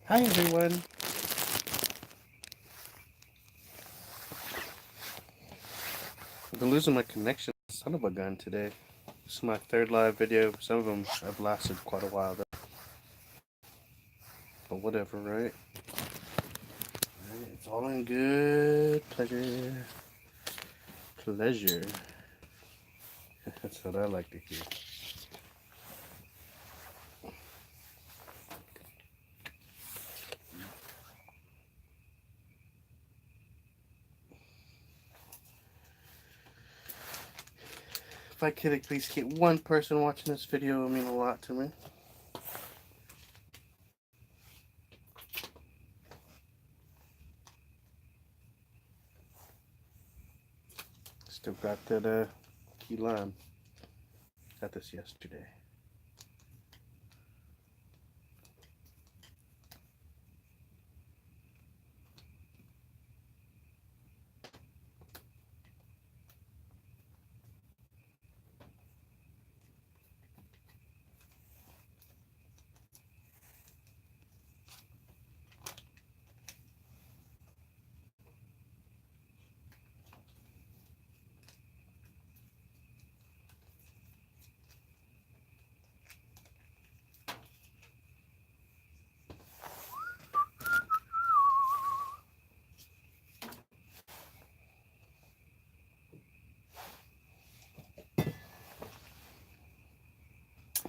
Hi everyone. I've been losing my connection. Son of a gun today. This is my third live video. Some of them have lasted quite a while though. But whatever, right? It's all in good pleasure. Pleasure. That's what I like to hear. If I could at least get one person watching this video, it would mean a lot to me. Still got that key lime. Got this yesterday.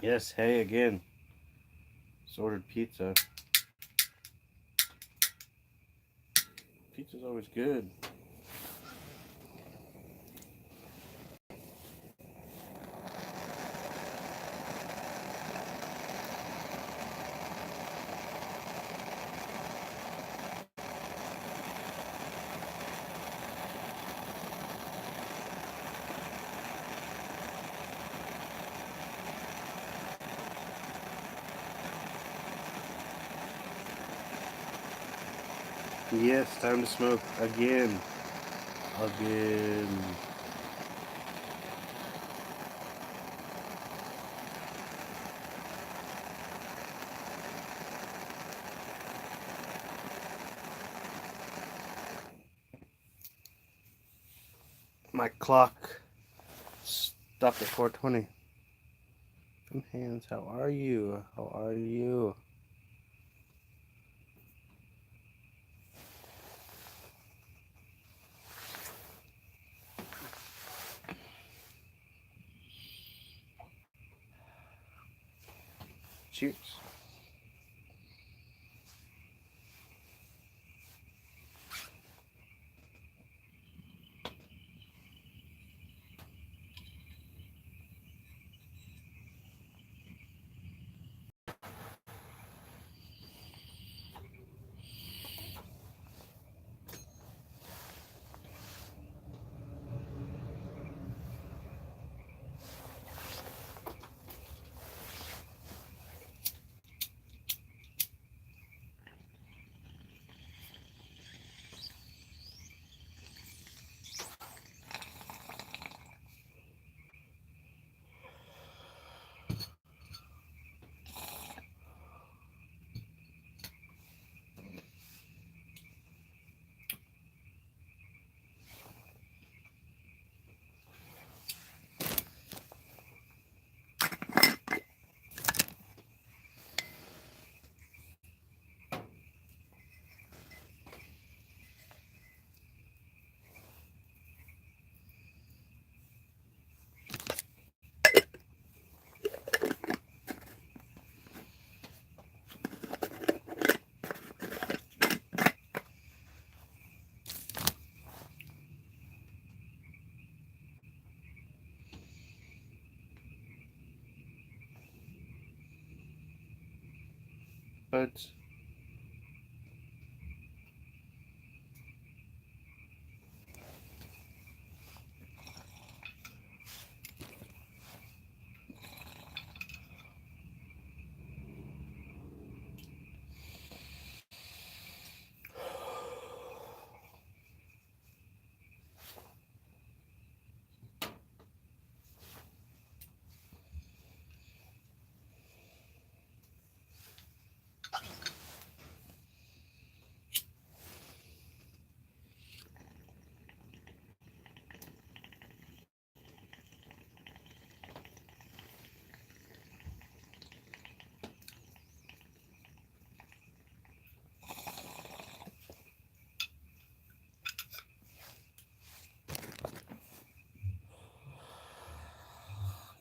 Yes, hey again. Just ordered pizza. Pizza's always good. Yes, time to smoke again. Again. My clock stopped at 4:20. Hands, how are you? How are you? Cheers. But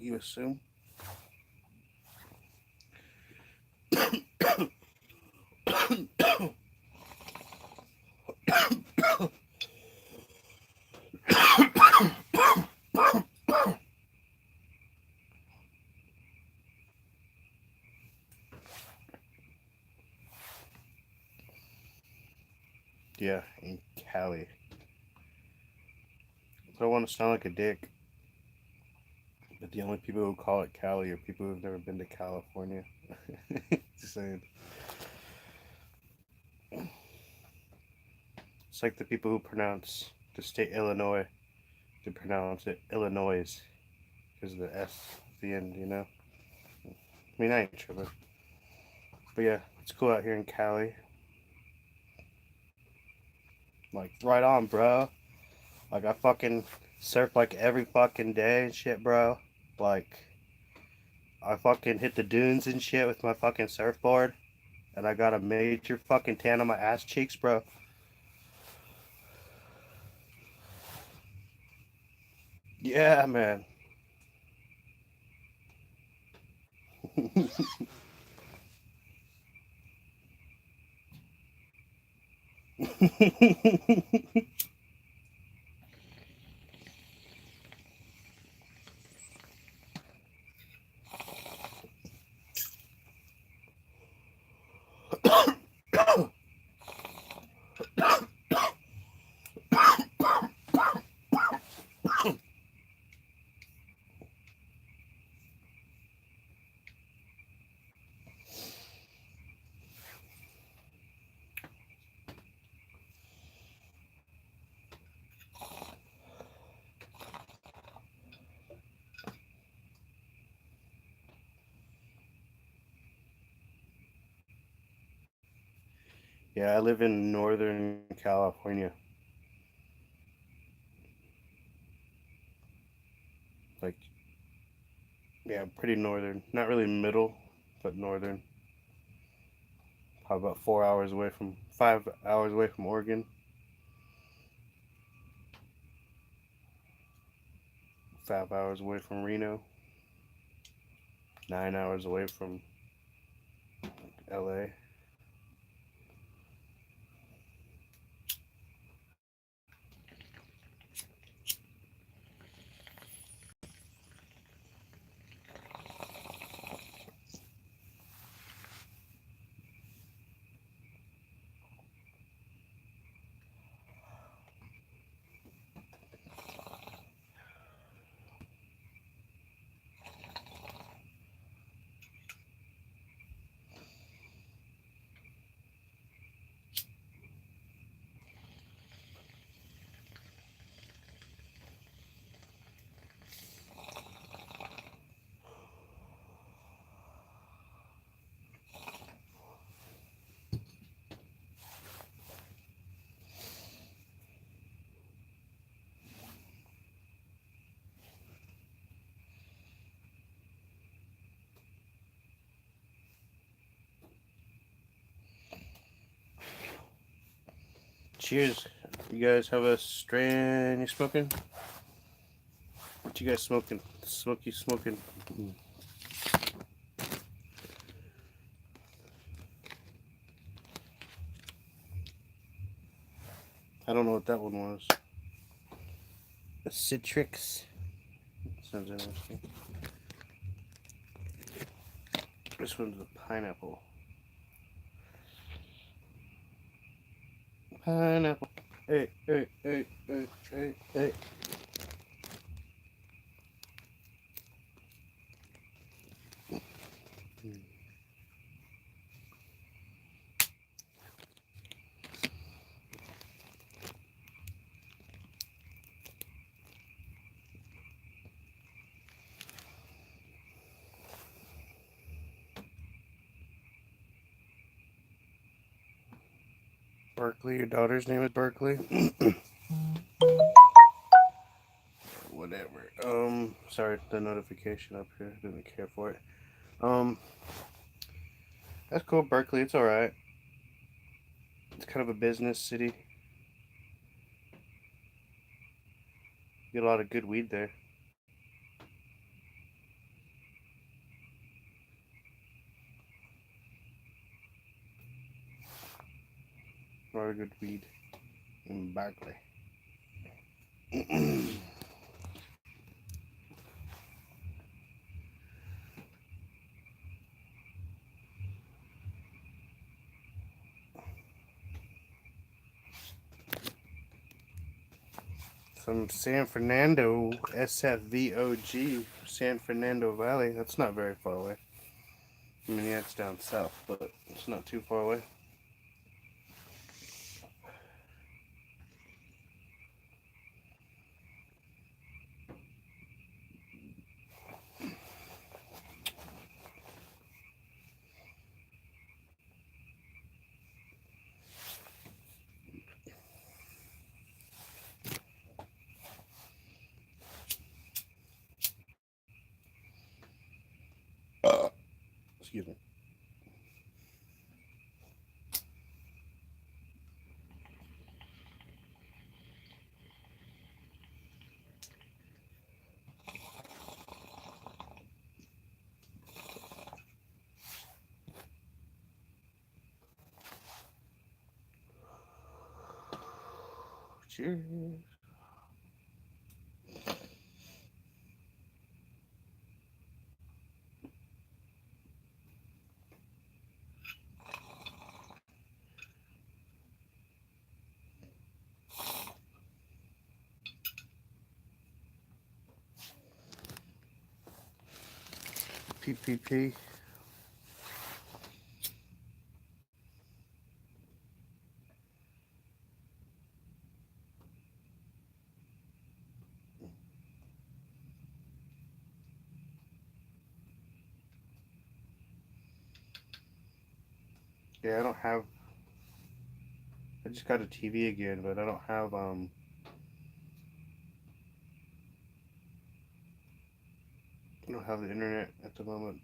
you assume. Yeah, in Cali. I don't want to sound like a dick, but the only people who call it Cali are people who've never been to California. Just saying. It's like the people who pronounce the state Illinois, they pronounce it Illinois because of the S at the end, you know? I mean, I ain't tripping. But yeah, it's cool out here in Cali. Like, right on, bro. Like, I fucking surf like every fucking day and shit, bro. Like, I fucking hit the dunes and shit with my fucking surfboard. And I got a major fucking tan on my ass cheeks, bro. Yeah, man. Yeah, I live in Northern California. Like, yeah, pretty northern. Not really middle, but northern. Probably about 4 hours away from, 5 hours away from Oregon. 5 hours away from Reno. 9 hours away from LA. Cheers. You guys have a strain you smoking? What you guys smoking? Smoky smoking. I don't know what that one was. A Citrix. Sounds interesting. This one's a pineapple. Pineapple. Hey, hey, hey, hey, hey, hey. Berkeley, your daughter's name is Berkeley? Whatever. Sorry, the notification up here. Didn't care for it. Um, that's cool, Berkeley. It's alright. It's kind of a business city. Get a lot of good weed there. A lot of good weed in Berkeley. From San Fernando, SFVOG, San Fernando Valley. That's not very far away. I mean, yeah, it's down south, but it's not too far away. Excuse me. Cheers. PPP. Yeah, I don't have. I just got a TV again, but I don't have I don't have the internet at the moment.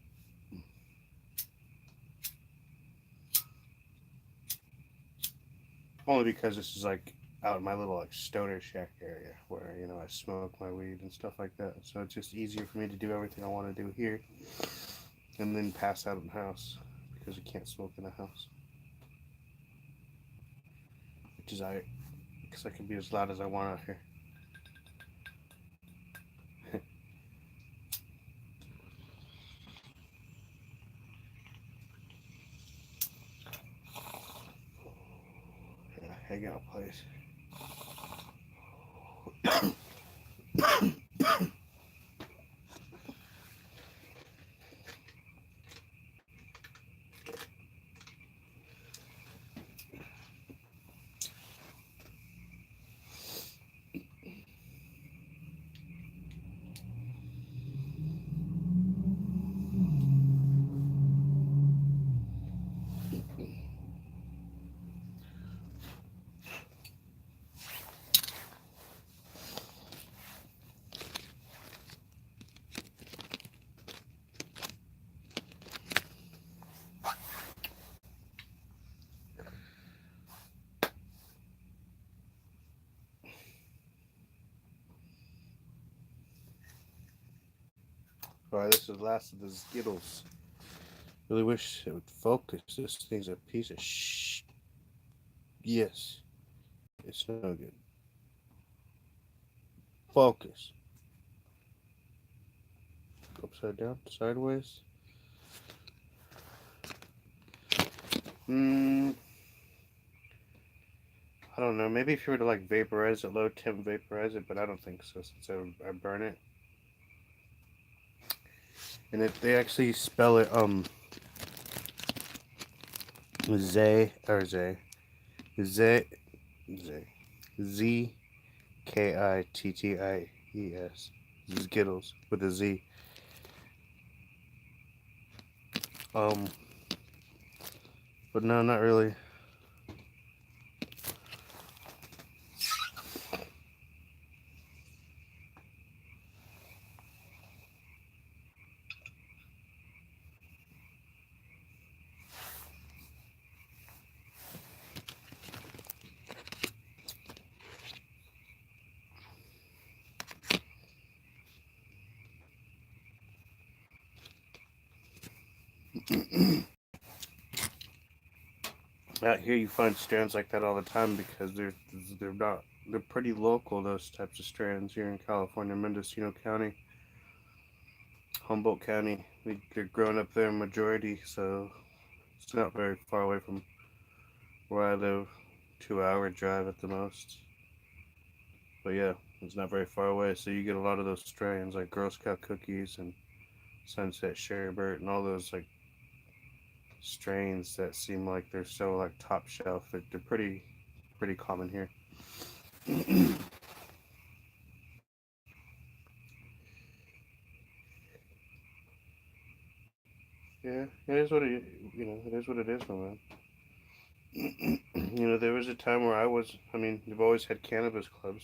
Only because this is like out in my little like stoner shack area where I smoke my weed and stuff like that. So it's just easier for me to do everything I want to do here, and then pass out in the house because we can't smoke in the house. Which is because I can be as loud as I want out here. Yeah, hang out place. Alright, this is the last of the Skittles. Really wish it would focus. This thing's a piece of shh. Yes, it's no good. Focus. Upside down, sideways. I don't know. Maybe if you were to like vaporize it, low temp vaporize it, but I don't think so since I burn it. And they actually spell it Z or Z Z Z Z Kitties. Skittles with a Z. But no, not really. Out here, you find strands like that all the time because they're not they're pretty local. Those types of strands here in California, Mendocino County, Humboldt County. They're growing up there majority, so it's not very far away from where I live. 2 hour drive at the most. But yeah, it's not very far away, so you get a lot of those strains like Girl Scout cookies and Sunset Sherbert and all those like strains that seem like they're so like top shelf. They're pretty common here. Yeah, it is what it it is what it is, my man. There was a time where I mean, you've always had cannabis clubs.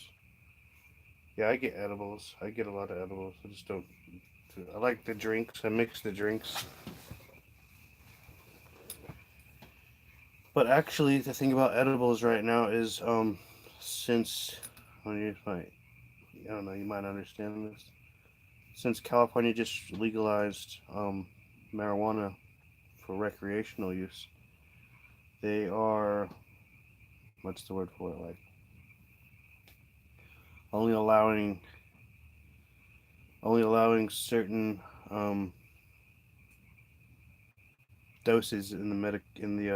Yeah, I get edibles. I get a lot of edibles. I just don't. I like the drinks. I mix the drinks. But actually, the thing about edibles right now is, since, well, I don't know, you might understand this. Since California just legalized marijuana for recreational use, they are, what's the word for it? Like, only allowing only allowing certain um, doses in the medic in the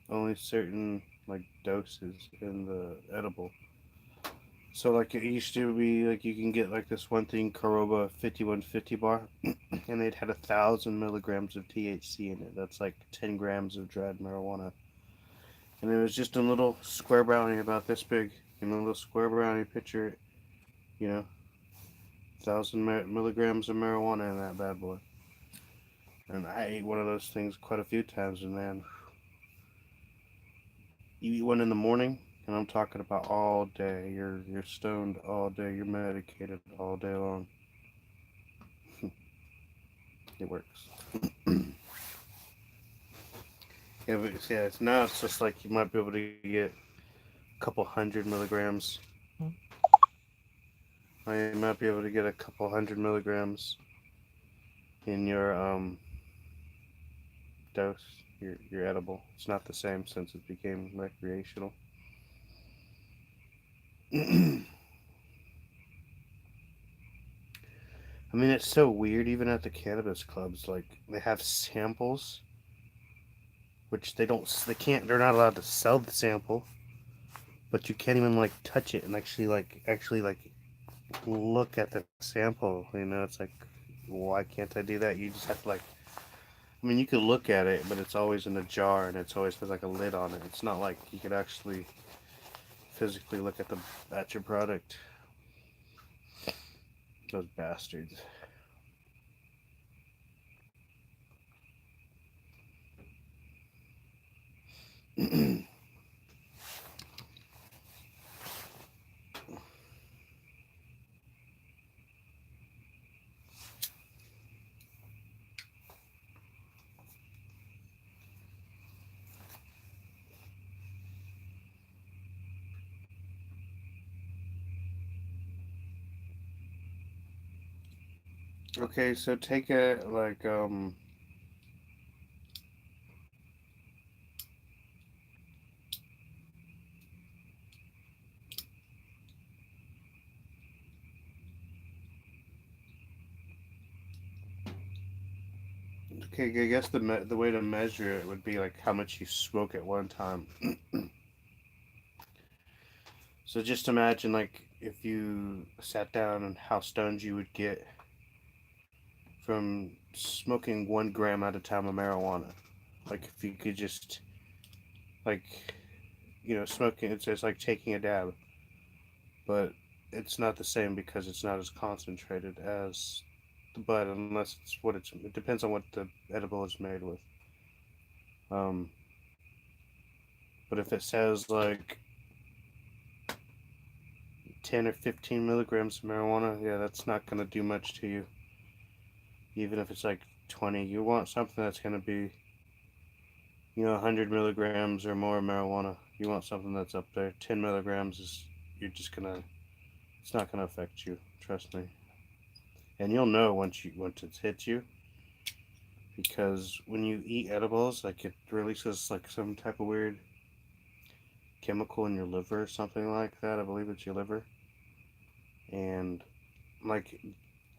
only certain like doses in the edible. So like it used to be like you can get like this one thing Caroba 5150 bar, and it had 1,000 milligrams of THC in it. That's like 10 grams of dried marijuana, and it was just a little square brownie about this big, a little square brownie picture. You know, 1,000 milligrams of marijuana in that bad boy. And I ate one of those things quite a few times, and man, you eat one in the morning, and I'm talking about all day. You're stoned all day. You're medicated all day long. It works. Yeah, but yeah, now it's just like you might be able to get a couple 100 milligrams. I might be able to get a couple 100 milligrams in your dose. Your edible. It's not the same since it became recreational. I mean, it's so weird. Even at the cannabis clubs, like they have samples, which they can't. They're not allowed to sell the sample, but you can't even like touch it and actually look at the sample. It's like, why can't I do that? You just have to like. I mean, you could look at it, but it's always in a jar and it's always has like a lid on it. It's not like you could actually physically look at your product. Those bastards. Okay, so take a like okay, I guess the way to measure it would be like how much you smoke at one time. So just imagine like if you sat down and how stoned you would get from smoking 1 gram at a time of marijuana. Like if you could just like smoking it's just like taking a dab, but it's not the same because it's not as concentrated as the bud unless it depends on what the edible is made with. Um, but if it says like 10 or 15 milligrams of marijuana, yeah, that's not gonna do much to you. Even if it's like 20, you want something that's gonna be 100 milligrams or more of marijuana. You want something that's up there. 10 milligrams is you're just gonna it's not gonna affect you. Trust me. And you'll know once it hits you. because when you eat edibles, like it releases like some type of weird chemical in your liver or something like that. I believe it's your liver, and like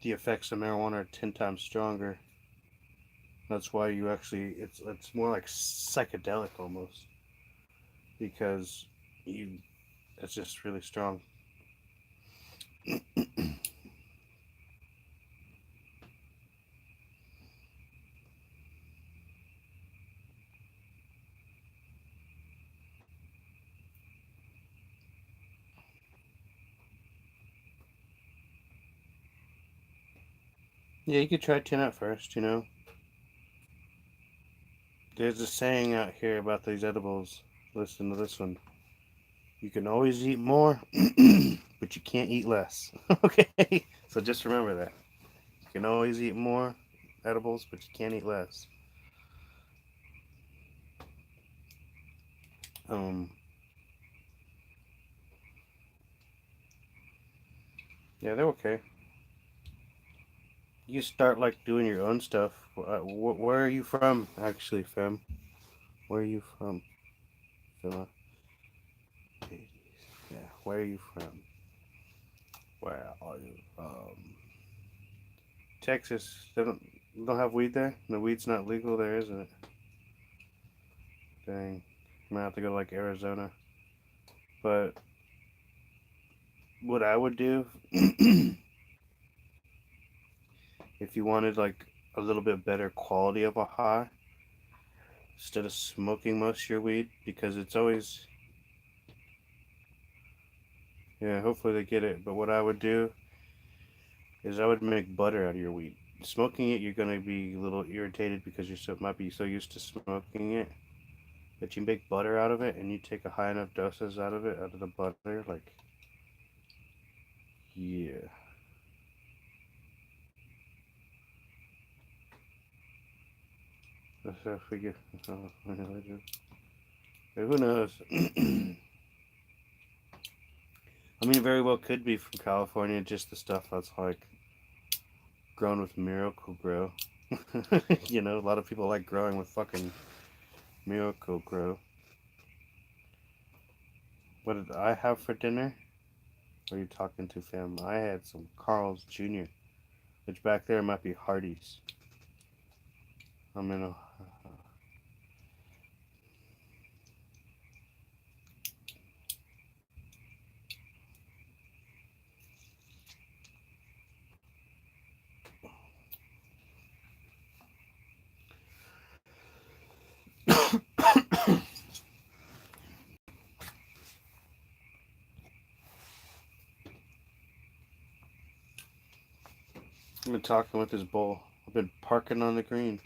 the effects of marijuana are 10 times stronger. That's why you actually it's more like psychedelic almost because you it's just really strong. Yeah, you could try 10 at first. There's a saying out here about these edibles. Listen to this one. You can always eat more, but you can't eat less. Okay? So just remember that. You can always eat more edibles, but you can't eat less. Um, yeah, they're okay. You start like doing your own stuff. Where are you from, actually, fam? Where are you from? Phila? Yeah, where are you from? Where are you from? Texas. They don't have weed there. The weed's not legal there, isn't it? Dang. Might have to go to like Arizona. But what I would do if you wanted like a little bit better quality of a high instead of smoking most of your weed because it's always yeah, hopefully they get it. But what I would do is I would make butter out of your weed. Smoking it, you're gonna be a little irritated because might be so used to smoking it. But you make butter out of it, and you take a high enough doses out of it, out of the butter, like yeah. That's how I figure. Who knows? I mean, it very well could be from California, just the stuff that's like grown with Miracle Grow. A lot of people like growing with fucking Miracle Grow. What did I have for dinner? What are you talking to, fam? I had some Carl's Jr., which back there might be Hardee's. I'm in a. I've been talking with this bull. I've been parking on the green.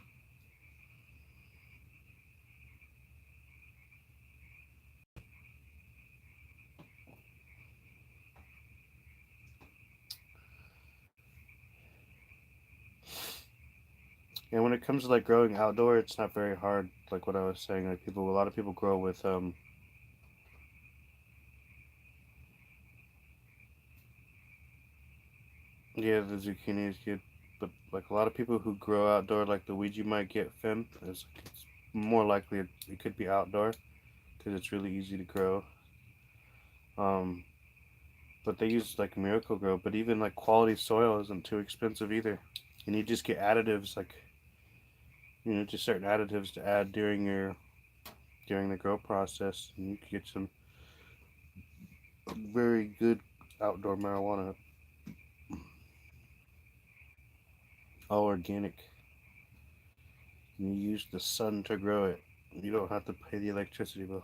And when it comes to like growing outdoor, it's not very hard. Like what I was saying, like a lot of people grow with yeah, the zucchini is good, but like a lot of people who grow outdoor, like the weed you might get, Finn, it's more likely it could be outdoor because it's really easy to grow. Um, but they use like Miracle Grow, but even like quality soil isn't too expensive either, and you just get additives like just certain additives to add during the grow process, and you can get some very good outdoor marijuana, all organic. And you use the sun to grow it. You don't have to pay the electricity bill.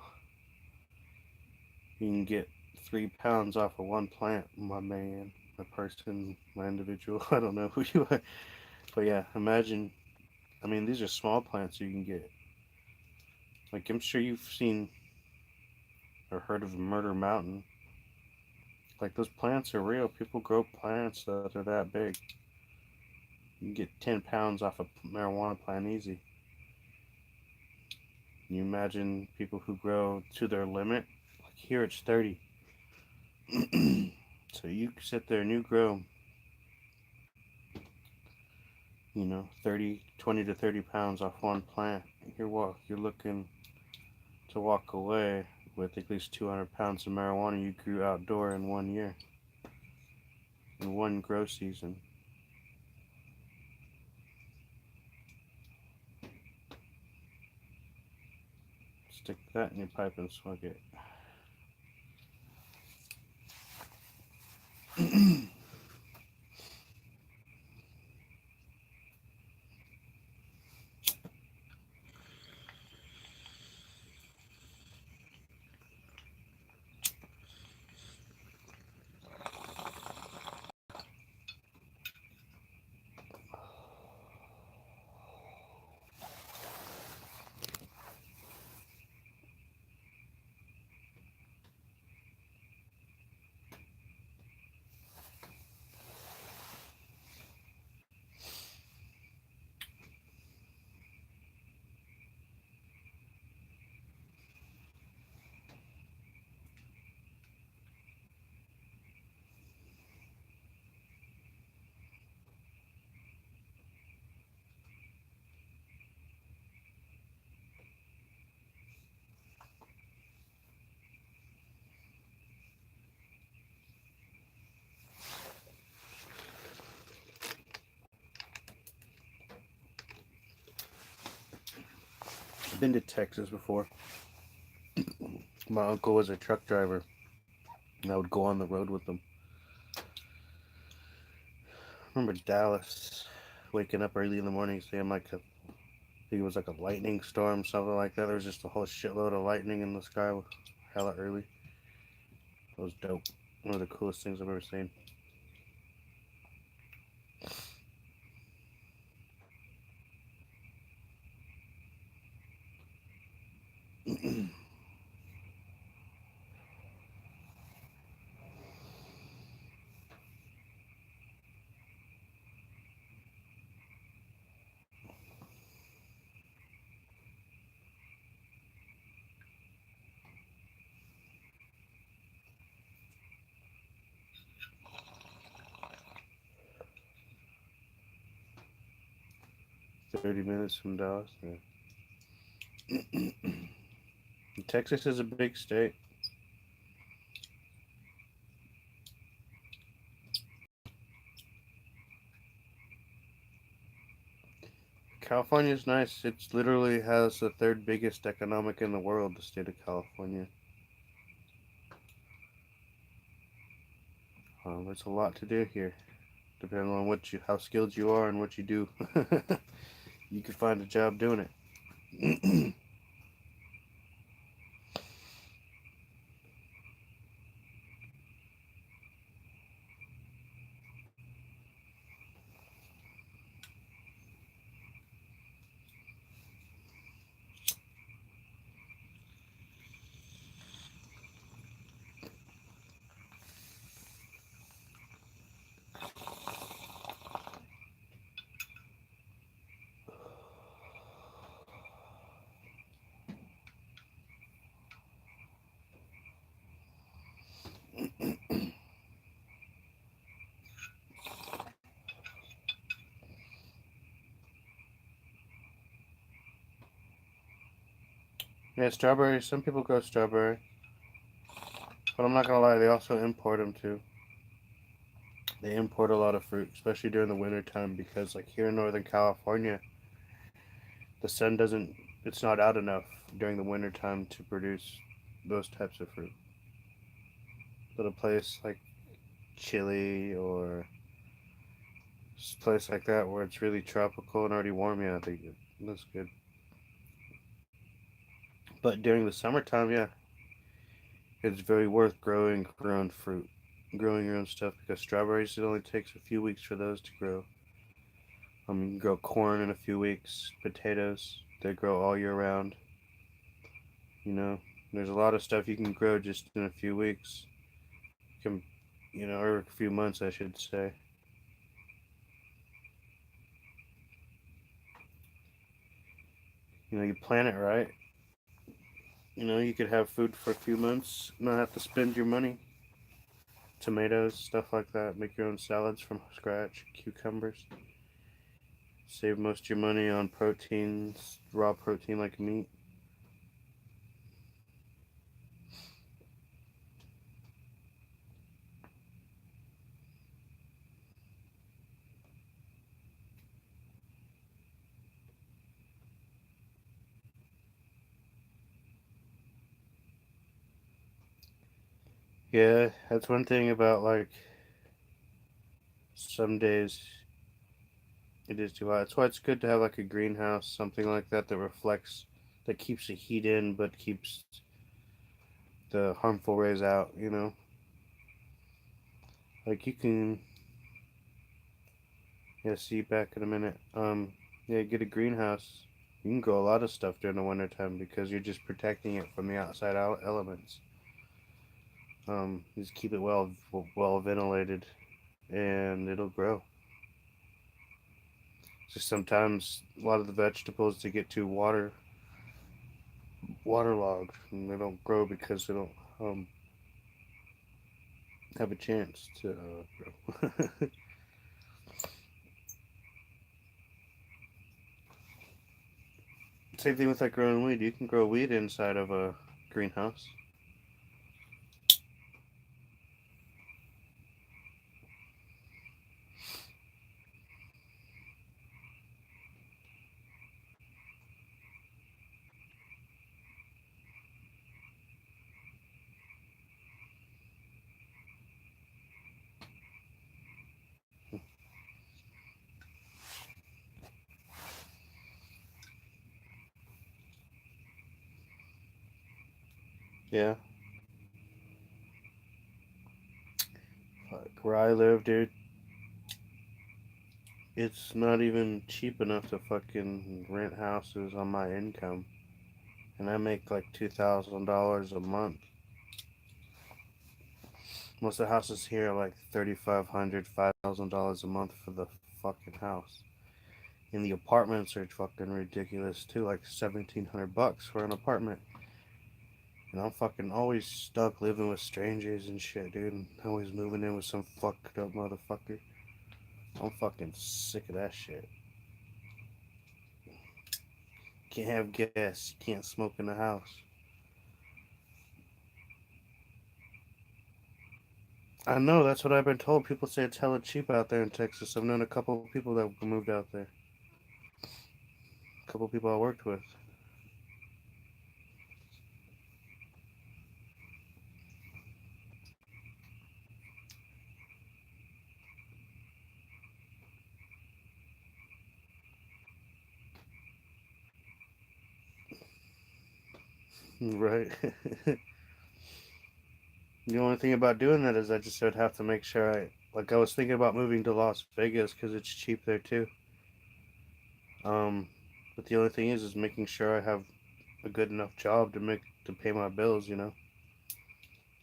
You can get 3 pounds off of one plant, my man, my person, my individual. I don't know who you are, but yeah, imagine. I mean, these are small plants you can get. Like I'm sure you've seen or heard of Murder Mountain. Like those plants are real. People grow plants that are that big. You can get 10 pounds off a marijuana plant easy. Can you imagine people who grow to their limit? Like here it's 30. So you sit there and you grow 20 to 30 pounds off one plant. You're looking to walk away with at least 200 pounds of marijuana you grew outdoor in 1 year, in one grow season. Stick that in your pipe and smoke it. I've been to Texas before. My uncle was a truck driver, and I would go on the road with him. I remember Dallas, waking up early in the morning, seeing I think it was like a lightning storm, something like that. There was just a whole shitload of lightning in the sky, hella early. It was dope. One of the coolest things I've ever seen. $30 from Dallas. Yeah. Texas is a big state. California's nice. It literally has the third biggest economic in the world, the state of California. There's a lot to do here, depending on how skilled you are and what you do. You can find a job doing it. 'Yeah, strawberries. Some people grow strawberry, but I'm not gonna lie. They also import them too. They import a lot of fruit, especially during the winter time, because like here in Northern California, the sun doesn't. It's not out enough during the winter time to produce those types of fruit. But a place like Chile or a place like that where it's really tropical and already warm, yeah, I think that's good. But during the summertime, yeah, it's very worth growing your own fruit, growing your own stuff, because strawberries, it only takes a few weeks for those to grow. You can grow corn in a few weeks, potatoes, they grow all year round. You know, there's a lot of stuff you can grow just in a few weeks. You can, or a few months, I should say. You plant it right. You could have food for a few months, not have to spend your money. Tomatoes, stuff like that. Make your own salads from scratch. Cucumbers. Save most of your money on proteins, raw protein like meat. Yeah, that's one thing about like some days it is too hot. That's why it's good to have like a greenhouse, something like that that reflects, that keeps the heat in but keeps the harmful rays out, you know? Like you can, yeah, see you back in a minute. Yeah, get a greenhouse. You can grow a lot of stuff during the wintertime because you're just protecting it from the outside elements. Just keep it well ventilated, and it'll grow. Just sometimes a lot of the vegetables they get too waterlogged and they don't grow because they don't have a chance to grow. Same thing with like growing weed. You can grow weed inside of a greenhouse. Yeah, like where I live, dude, it's not even cheap enough to fucking rent houses on my income, and I make like $2,000 a month. Most of the houses here are like $3,500, $5,000 a month for the fucking house. And the apartments are fucking ridiculous too, like $1,700 for an apartment. And I'm fucking always stuck living with strangers and shit, dude. And always moving in with some fucked up motherfucker. I'm fucking sick of that shit. Can't have gas, can't smoke in the house. I know, that's what I've been told. People say it's hella cheap out there in Texas. I've known a couple of people that moved out there. A couple of people I worked with. Right. The only thing about doing that is I just would have to make sure I was thinking about moving to Las Vegas because it's cheap there too. Um, but the only thing is making sure I have a good enough job to pay my bills. You know,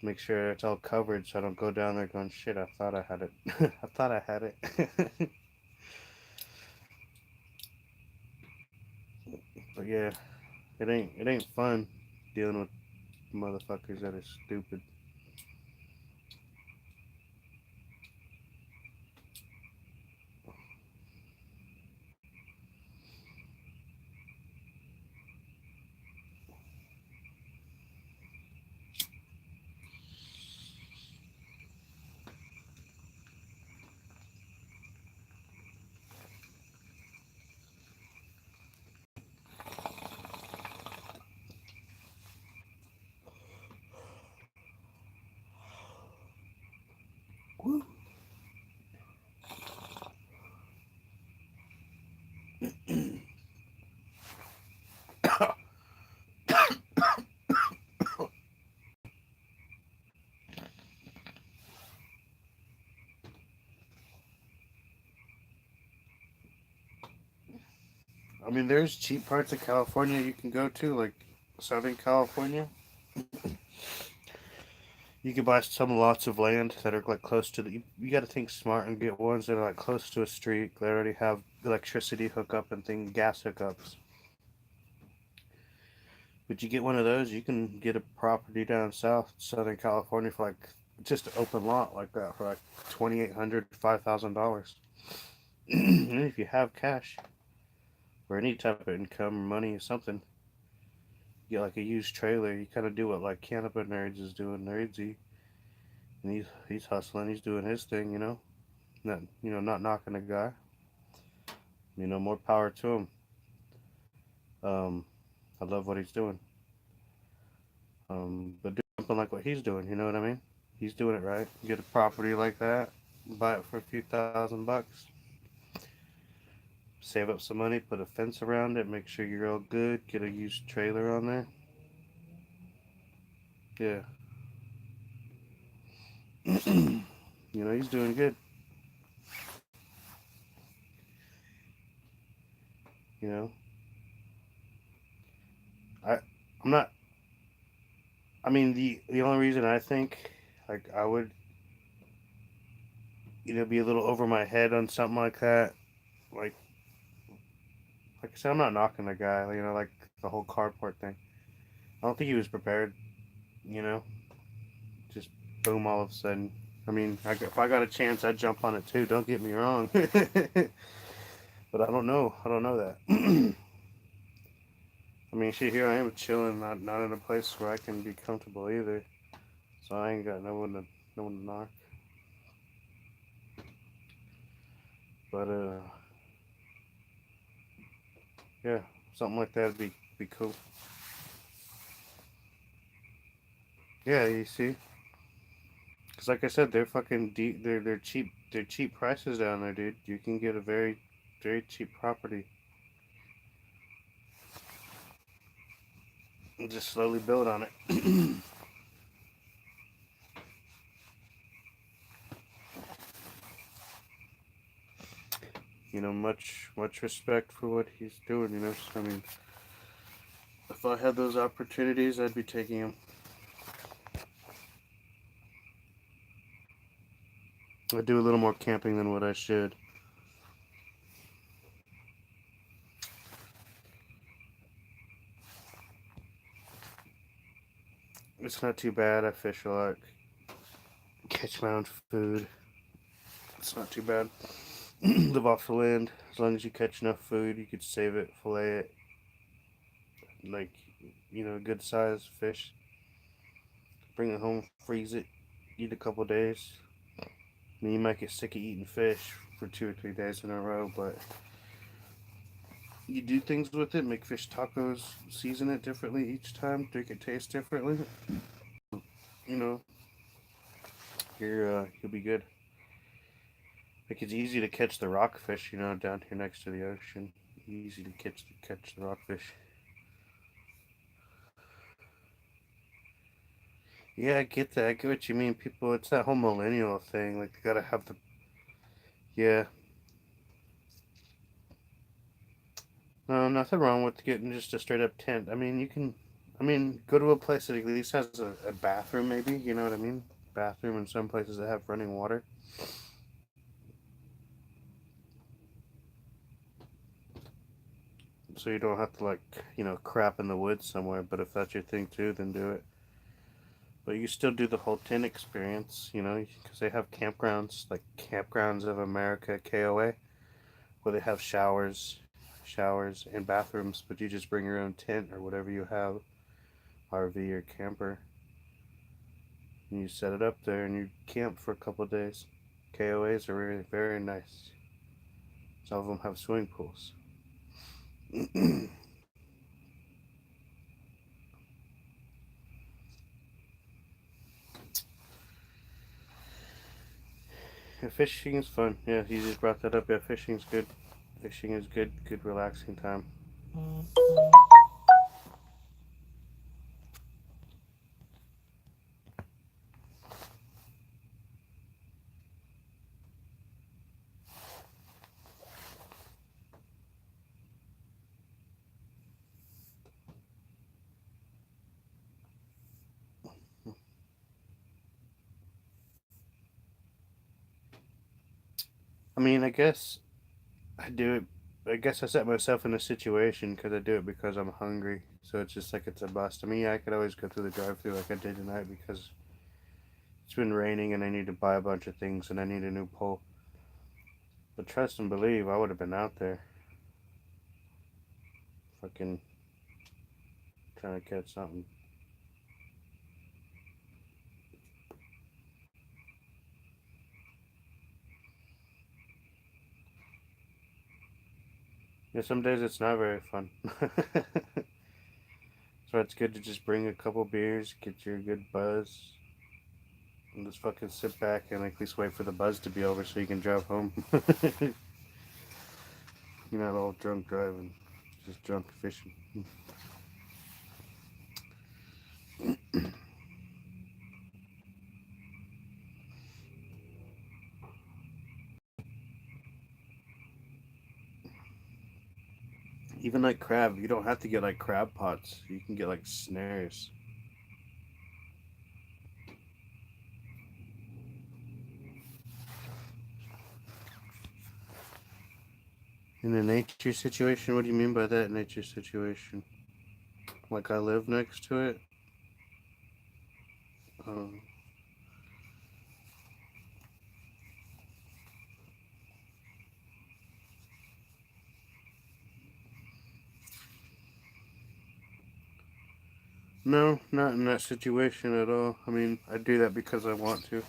make sure it's all covered so I don't go down there going shit. I thought I had it. I thought I had it. But yeah, it ain't fun dealing with motherfuckers that are stupid. Woo. I mean, there's cheap parts of California you can go to, like Southern California. You can buy some lots of land that are like close to the. You got to think smart and get ones that are like close to a street. They already have electricity hookup and gas hookups. But you get one of those, you can get a property down south, Southern California for like just an open lot like that for like $2,800, $5,000. And if you have cash. or any type of income or money or something. You get like a used trailer. You kind of do what like Cannabis Nerds is doing, Nerdsy, and he's hustling. He's doing his thing, you know. Not knocking the guy. More power to him. Um, I love what he's doing. But do something like what he's doing. You know what I mean? He's doing it right. Get a property like that, buy it for a few $1,000. Save up some money, put a fence around it, make sure you're all good. Get a used trailer on there. Yeah, he's doing good. You know, I I'm not. I mean, the only reason I think like I would be a little over my head on something like that. Like like I said, I'm not knocking the guy. Like the whole carport thing. I don't think he was prepared. You know, just boom all of a sudden. I mean, if I got a chance, I'd jump on it too. Don't get me wrong. But I don't know. I don't know that. I mean, shit. Here I am chilling, not in a place where I can be comfortable either. So I ain't got no one to knock. But yeah, something like that'd be cool. Yeah, you see, because like I said, they're fucking they're cheap. They're cheap prices down there, dude. You can get a very cheap property and just slowly build on it. Much respect for what he's doing. I mean, if I had those opportunities, I'd be taking them. I do a little more camping than what I should. It's not too bad. I fish a lot, catch my own food. It's not too bad. Live off the land. As long as you catch enough food, you could save it, fillet it, like good size fish. Bring it home, freeze it, eat a couple days. I mean, you might get sick of eating fish for 2 or 3 days in a row, but you do things with it. Make fish tacos, season it differently each time, make it taste differently. You know, you'll be good. Like it's easy to catch the rockfish, down here next to the ocean. Easy to catch the rockfish. Yeah, I get that. I get what you mean. People, it's that whole millennial thing. Like, they gotta have the. Yeah. No, nothing wrong with getting just a straight up tent. I mean, you can. I mean, go to a place that at least has a bathroom, maybe. You know what I mean? Bathroom in some places that have running water. So you don't have to, like, crap in the woods somewhere. But if that's your thing too, then do it. But you still do the whole tent experience, because they have campgrounds, like Campgrounds of America, KOA, where they have showers and bathrooms, but you just bring your own tent or whatever you have, RV or camper, and you set it up there and you camp for a couple of days. KOAs are really very nice. Some of them have swimming pools. Yeah, fishing is fun. Yeah, you just brought that up. Yeah, fishing's good. Fishing is good relaxing time. I mean, I do it. I guess I set myself in a situation because I do it because I'm hungry. So it's just like it's a bust. I mean, yeah, I could always go through the drive-through like I did tonight because it's been raining and I need to buy a bunch of things and I need a new pole. But trust and believe, I would have been out there. fucking trying to catch something. Yeah, some days it's not very fun. So it's good to just bring a couple beers, get your good buzz, and just fucking sit back and at least wait for the buzz to be over so you can drive home. You're not all drunk driving, just drunk fishing. Even like crab, you don't have to get like crab pots. You can get like snares. In a nature situation, what do you mean by that nature situation? Like I live next to it? Um, no, not in that situation at all. I mean, I do that because I want to.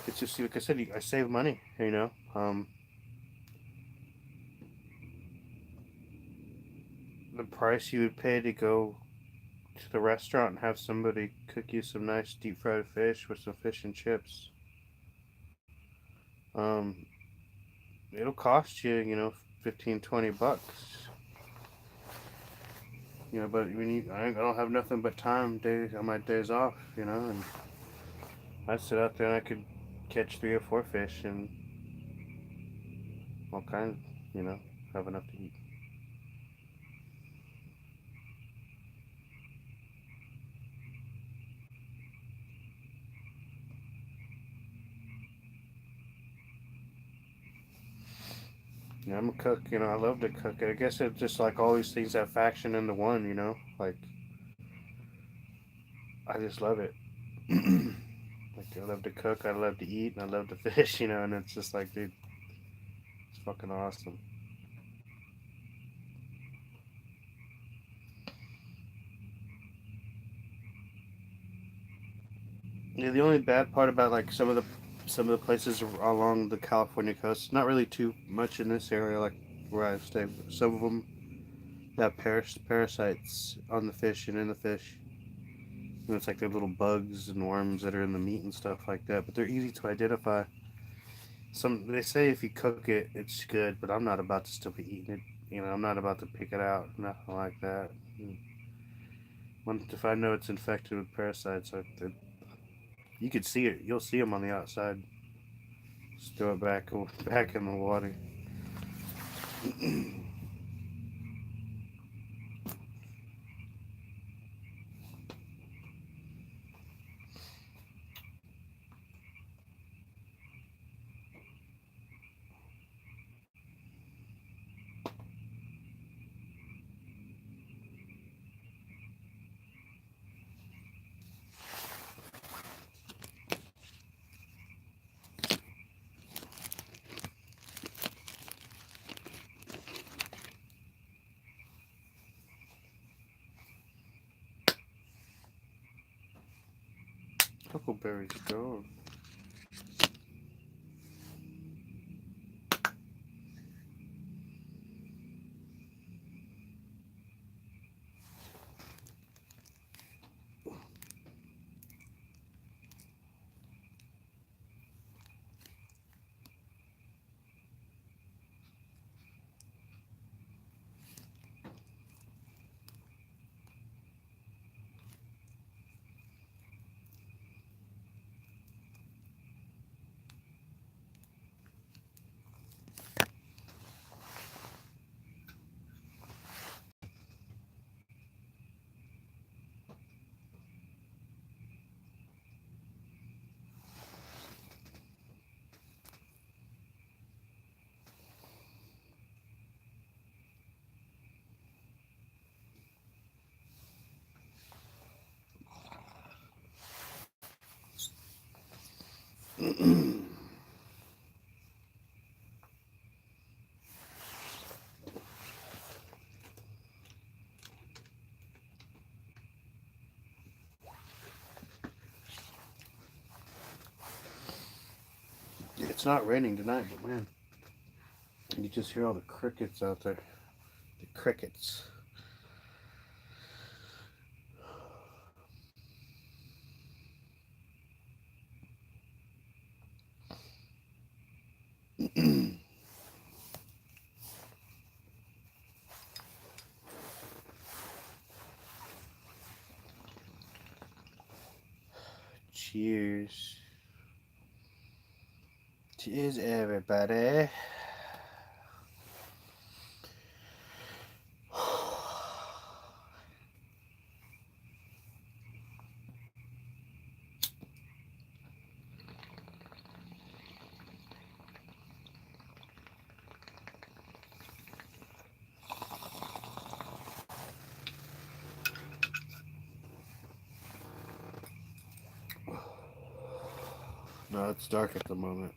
It's just like I said, I save money. The price you would pay to go to the restaurant and have somebody cook you some nice deep fried fish with some fish and chips. Um, it'll cost you, 15, $20. But I don't have nothing but time days on my days off, and I sit out there and I could catch 3 or 4 fish and all kinds, have enough to eat. Yeah, I'm a cook, I love to cook it. I guess it's just like all these things have faction into one, like I just love it. Like I love to cook, I love to eat, and I love to fish, and it's just like, dude, it's fucking awesome. Yeah, the only bad part about like some of the places along the California coast, not really too much in this area, like where I stay. But some of them have parasites on the fish and in the fish. It's like they're little bugs and worms that are in the meat and stuff like that. But they're easy to identify. Some they say if you cook it, it's good, but I'm not about to still be eating it. I'm not about to pick it out, nothing like that. If I know it's infected with parasites, you could see it. You'll see them on the outside. Just throw it back in the water. Huckleberries go. It's not raining tonight, but man, you just hear all the crickets out there. The crickets. Cheers. Cheers, everybody. No, it's dark at the moment.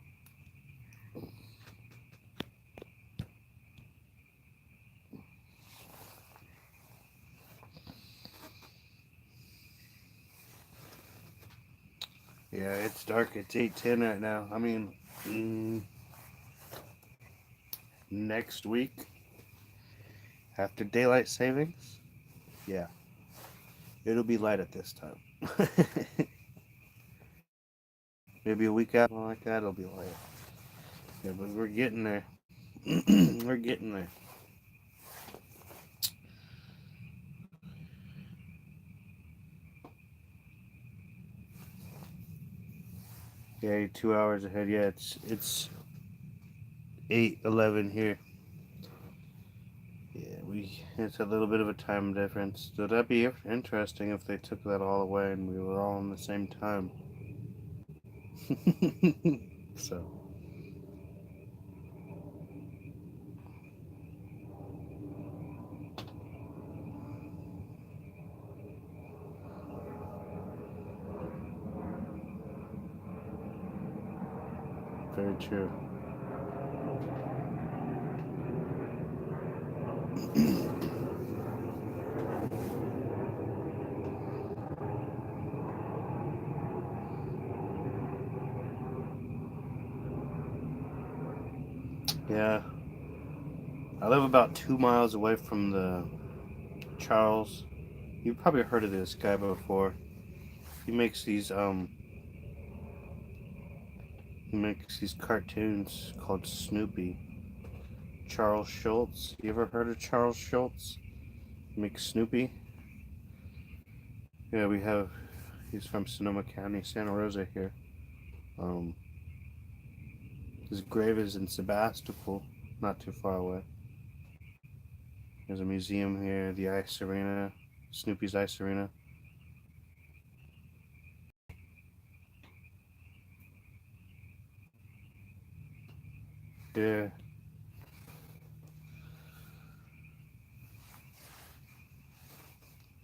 Yeah, it's dark. It's 8:10 right now. I mean, next week, after daylight savings, yeah, it'll be light at this time. Maybe a week out, like that, it'll be light. Yeah, but we're getting there. We're getting there. Yeah, you're 2 hours ahead. Yeah, it's 8:11 here. Yeah, it's a little bit of a time difference. So that'd be interesting if they took that all away and we were all in the same time. So very true. Yeah, I live about 2 miles away from the Charles. You've probably heard of this guy before. He makes these he makes these cartoons called Snoopy. Charles Schultz. You ever heard of Charles Schultz? He makes Snoopy. Yeah, we have. He's from Sonoma County, Santa Rosa here. Um, his grave is in Sebastopol, not too far away. There's a museum here, the Ice Arena, Snoopy's Ice Arena. Yeah.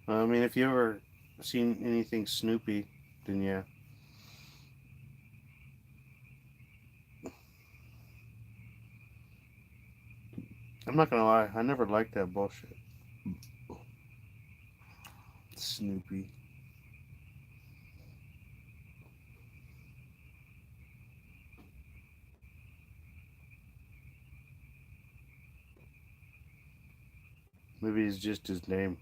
I mean, if you ever seen anything Snoopy, then yeah. I'm not gonna lie, I never liked that bullshit. Snoopy. Maybe it's just his name.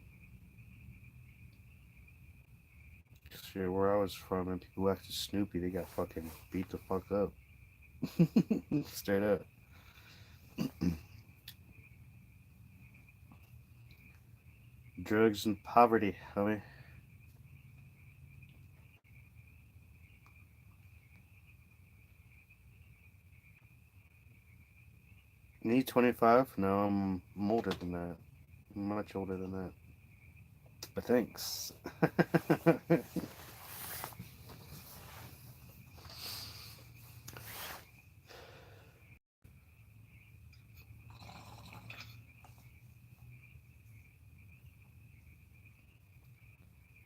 Shit, where I was from, and people acted Snoopy, they got fucking beat the fuck up. Straight up. Drugs and poverty, homie. Me, 25? No, I'm older than that. I'm much older than that. But thanks.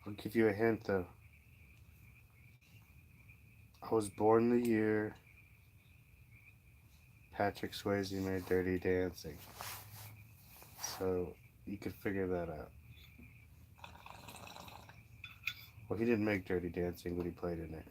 I'll give you a hint though. I was born the year Patrick Swayze made Dirty Dancing. So you could figure that out. Well, he didn't make Dirty Dancing, but he played in it.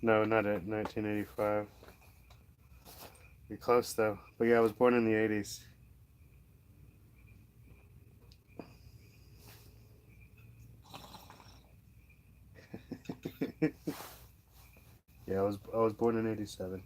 No, not at 1985. You're close though. But yeah, I was born in the 80s. Yeah, I was born in 87.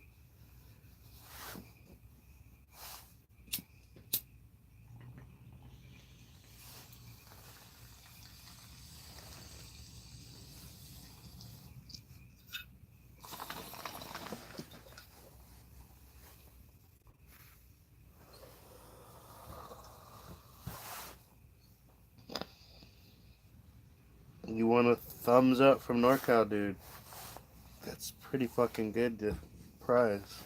You want a thumbs up from NorCal-dude? That's pretty fucking good to prize.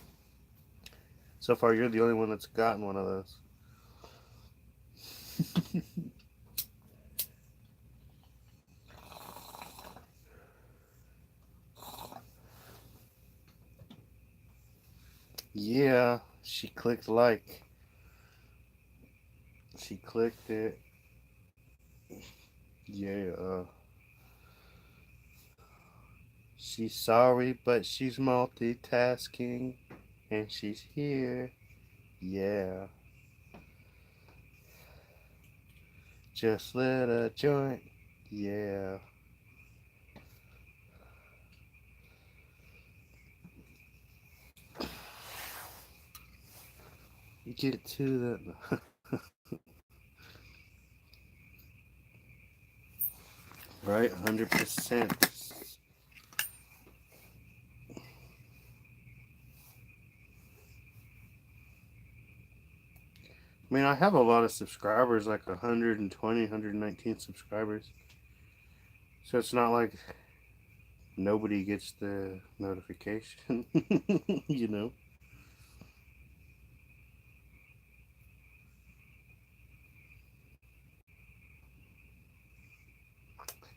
So far, you're the only one that's gotten one of those. Yeah, she clicked like. She clicked it. Yeah. She's sorry, but she's multitasking. And she's here. Yeah. Just lit a joint. Yeah. You get to the. Right? 100%. I mean, I have a lot of subscribers, like 120, 119 subscribers. So it's not like nobody gets the notification, you know?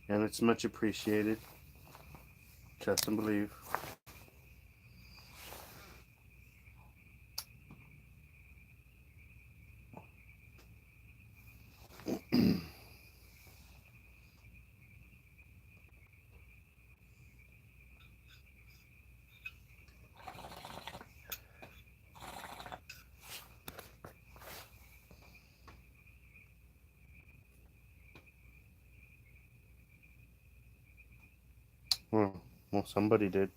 And it's much appreciated. Trust and believe. Well, somebody did.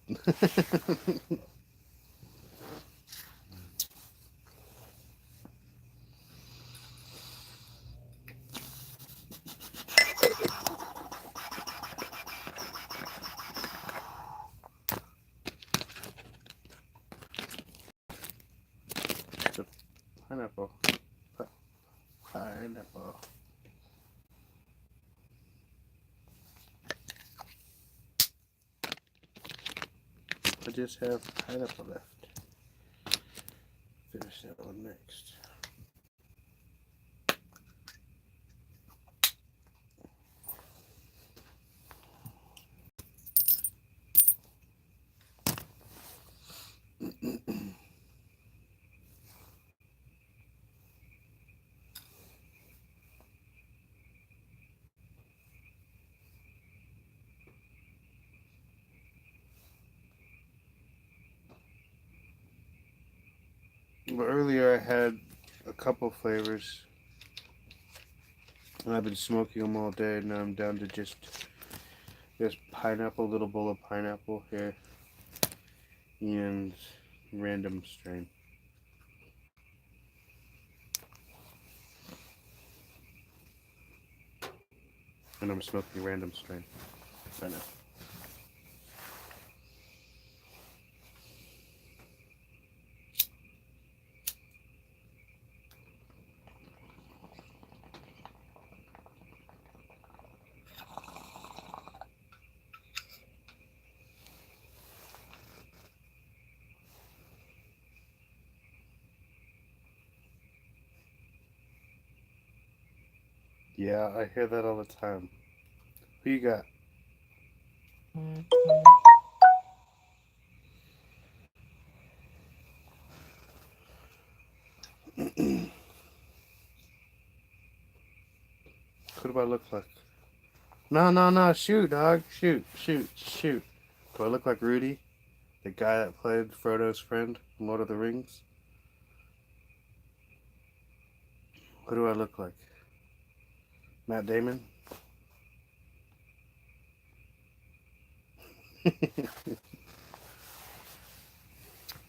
Pineapple. Pineapple. I just have pineapple left. Finish that one next. But earlier I had a couple flavors. And I've been smoking them all day. Now I'm down to just pineapple, little bowl of pineapple here, and random strain. And I'm smoking random strain right now. Yeah, I hear that all the time. Who you got? Who do I look like? No, no, no. Shoot, dog. Shoot, shoot, shoot. Do I look like Rudy? The guy that played Frodo's friend in Lord of the Rings? Who do I look like? Matt Damon?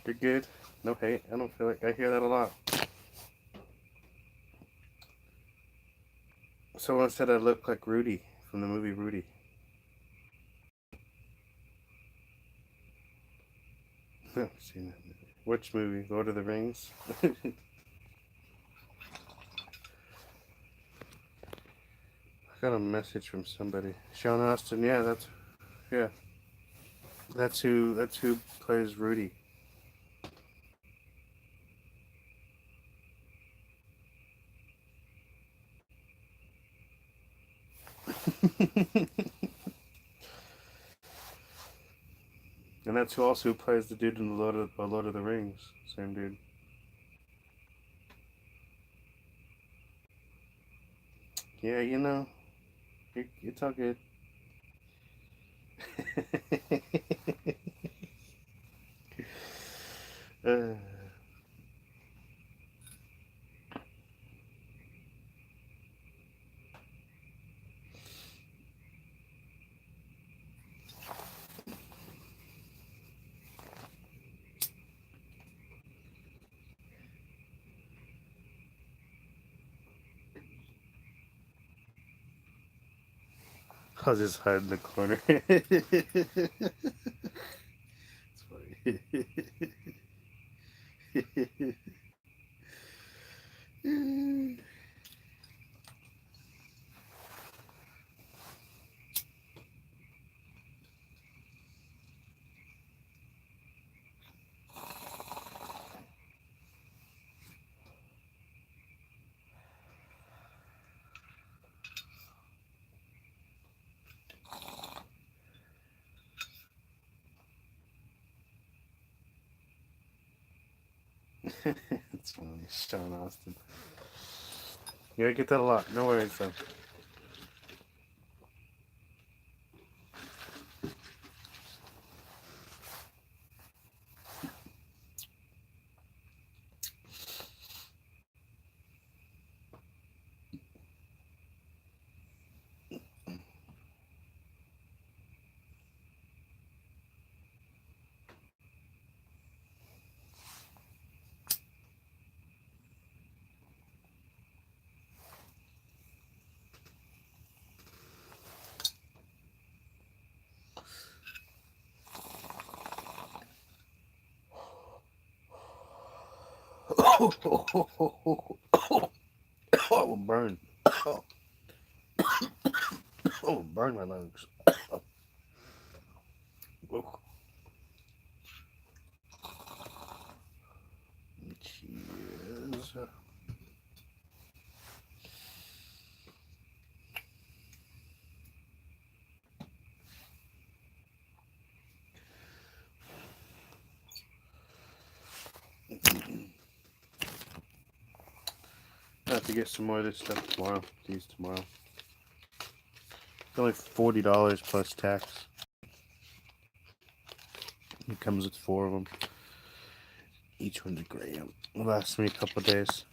You're good. No hate. I don't feel like I hear that a lot. Someone said I look like Rudy from the movie Rudy. I've seen that movie. Which movie? Lord of the Rings? I got a message from somebody. Sean Austin. Yeah, yeah. That's who plays Rudy. And that's who also plays the dude in the Lord of the Rings. Same dude. Yeah, it's all good. uh, I'll just hide in the corner. It's funny. It's funny. Sean Austin. Yeah, I get that a lot. No worries, though. Oh, burn. Oh, burn my lungs. Cheers. I have to get some more of this stuff tomorrow. These tomorrow. It's only $40 plus tax. It comes with 4 of them. Each one's a gram. It'll last me a couple of days.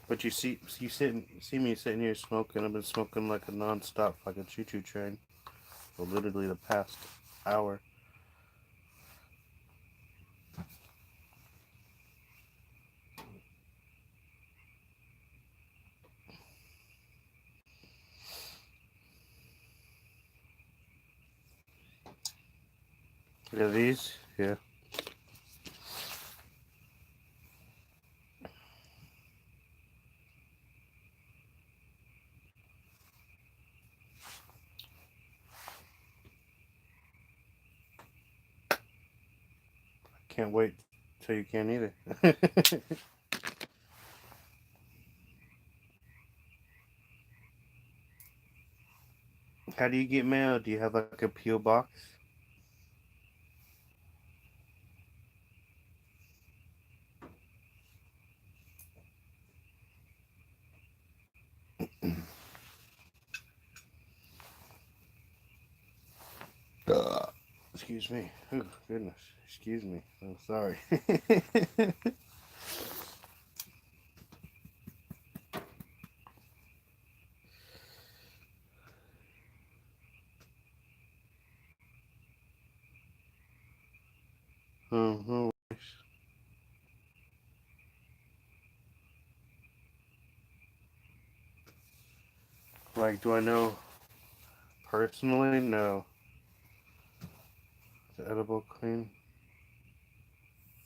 But see me sitting here smoking. I've been smoking like a non-stop, like a choo-choo train, for literally the past hour. Yeah, these, yeah. Can't wait till you can't eat it. How do you get mail? Do you have like a P.O. box? Excuse me. Oh, goodness. Excuse me. I'm sorry. No worries. Like, do I know personally? No. The edible clean?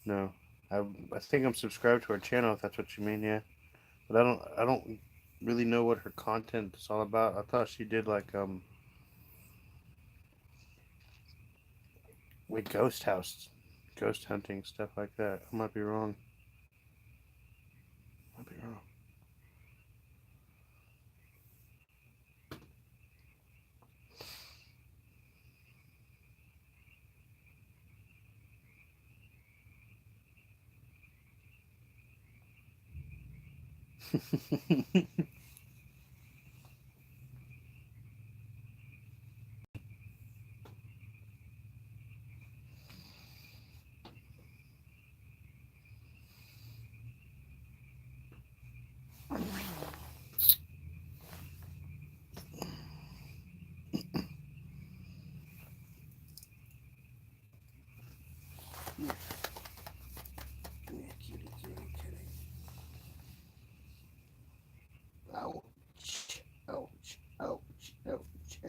No. I think I'm subscribed to her channel, if that's what you mean, yeah. But I don't really know what her content is all about. I thought she did like ghost hunting, stuff like that. I might be wrong. Might be wrong. Kitty, kitty, kitty. Ouch. Ouch. Ouch. Ouch.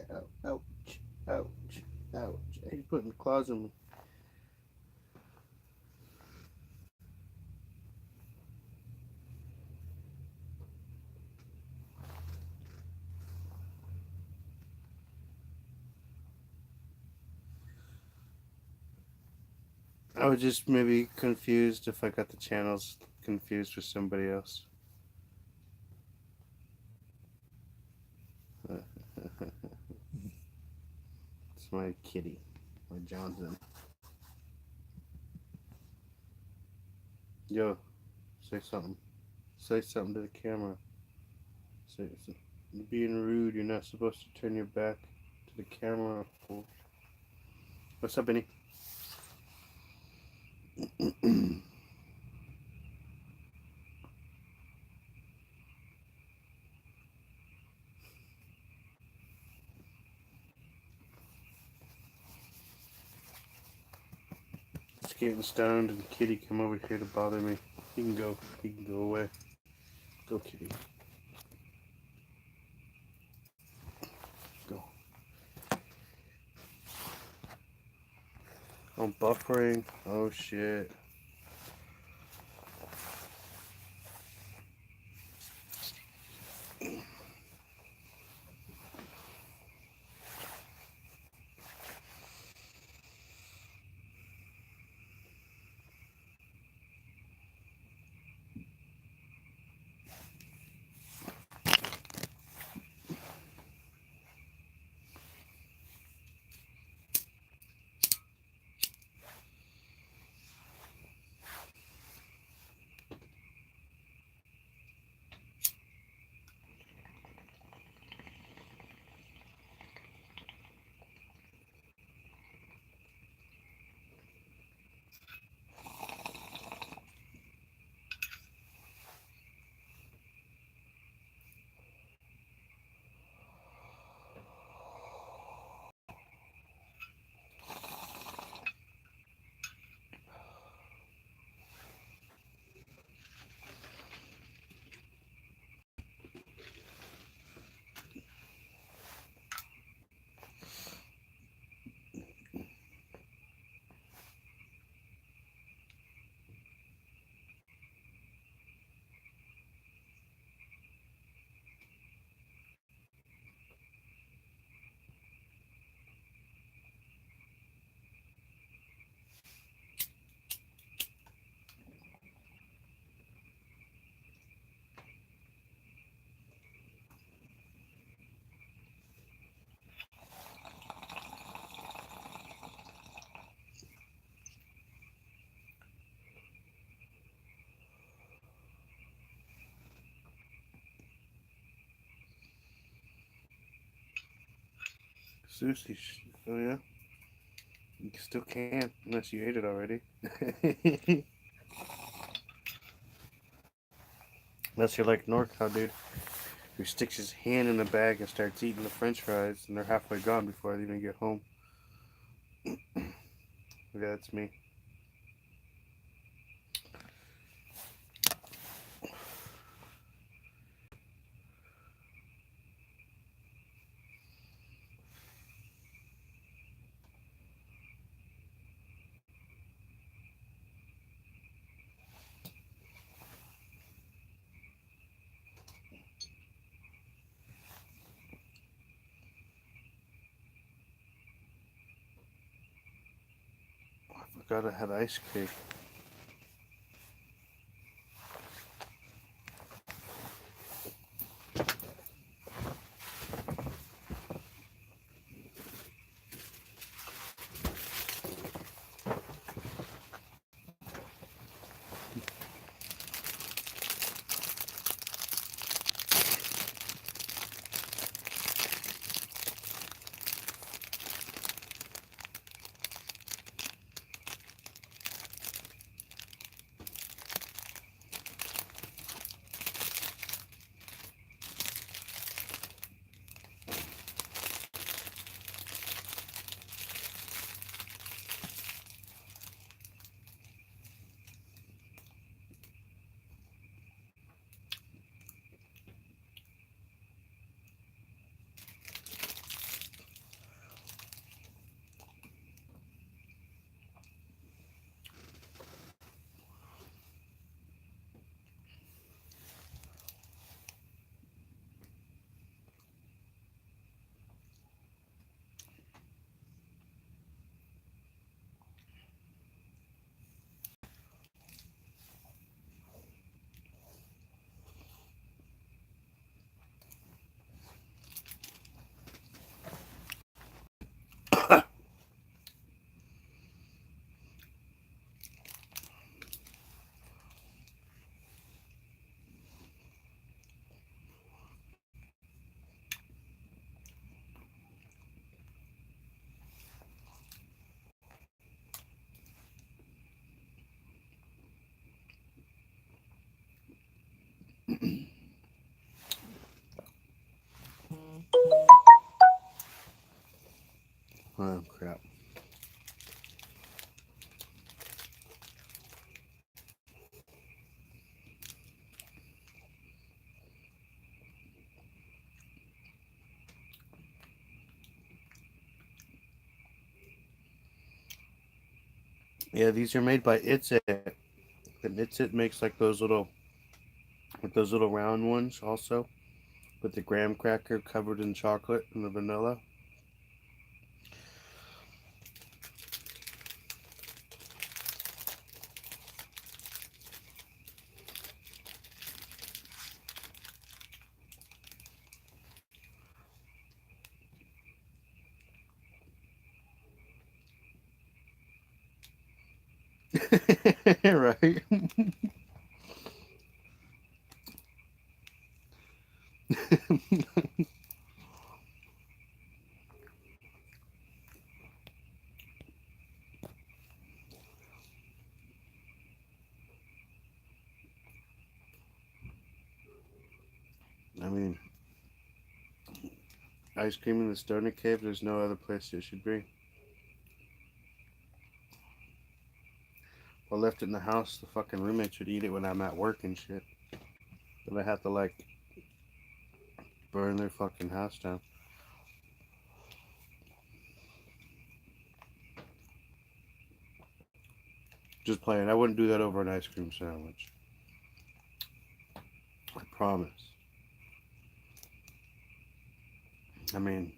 Ouch. Ouch. Ouch. He's putting claws in me. I was just maybe confused if I got the channels confused with somebody else. It's my kitty, my Johnson. Yo, say something. Say something to the camera. Say, you're being rude. You're not supposed to turn your back to the camera. What's up, Benny? Just getting stoned and Kitty come over here to bother me. He can go. He can go away. Go, Kitty. Go. I'm buffering. Oh shit. sushi. Oh yeah, you still can unless you ate it already. Unless you're like NorCal-dude, who sticks his hand in the bag and starts eating the French fries, and they're halfway gone before I even get home. Yeah, that's me. I forgot I had ice cream. Oh crap. Yeah, these are made by It's It. And It's It makes those little round ones also, with the graham cracker covered in chocolate and the vanilla. Right. I mean, ice cream in the Stoner Cave, there's no other place it should be. If I left it in the house, the fucking roommates would eat it when I'm at work and shit. Then I have to, like, burn their fucking house down. Just playing. I wouldn't do that over an ice cream sandwich. I promise. I mean,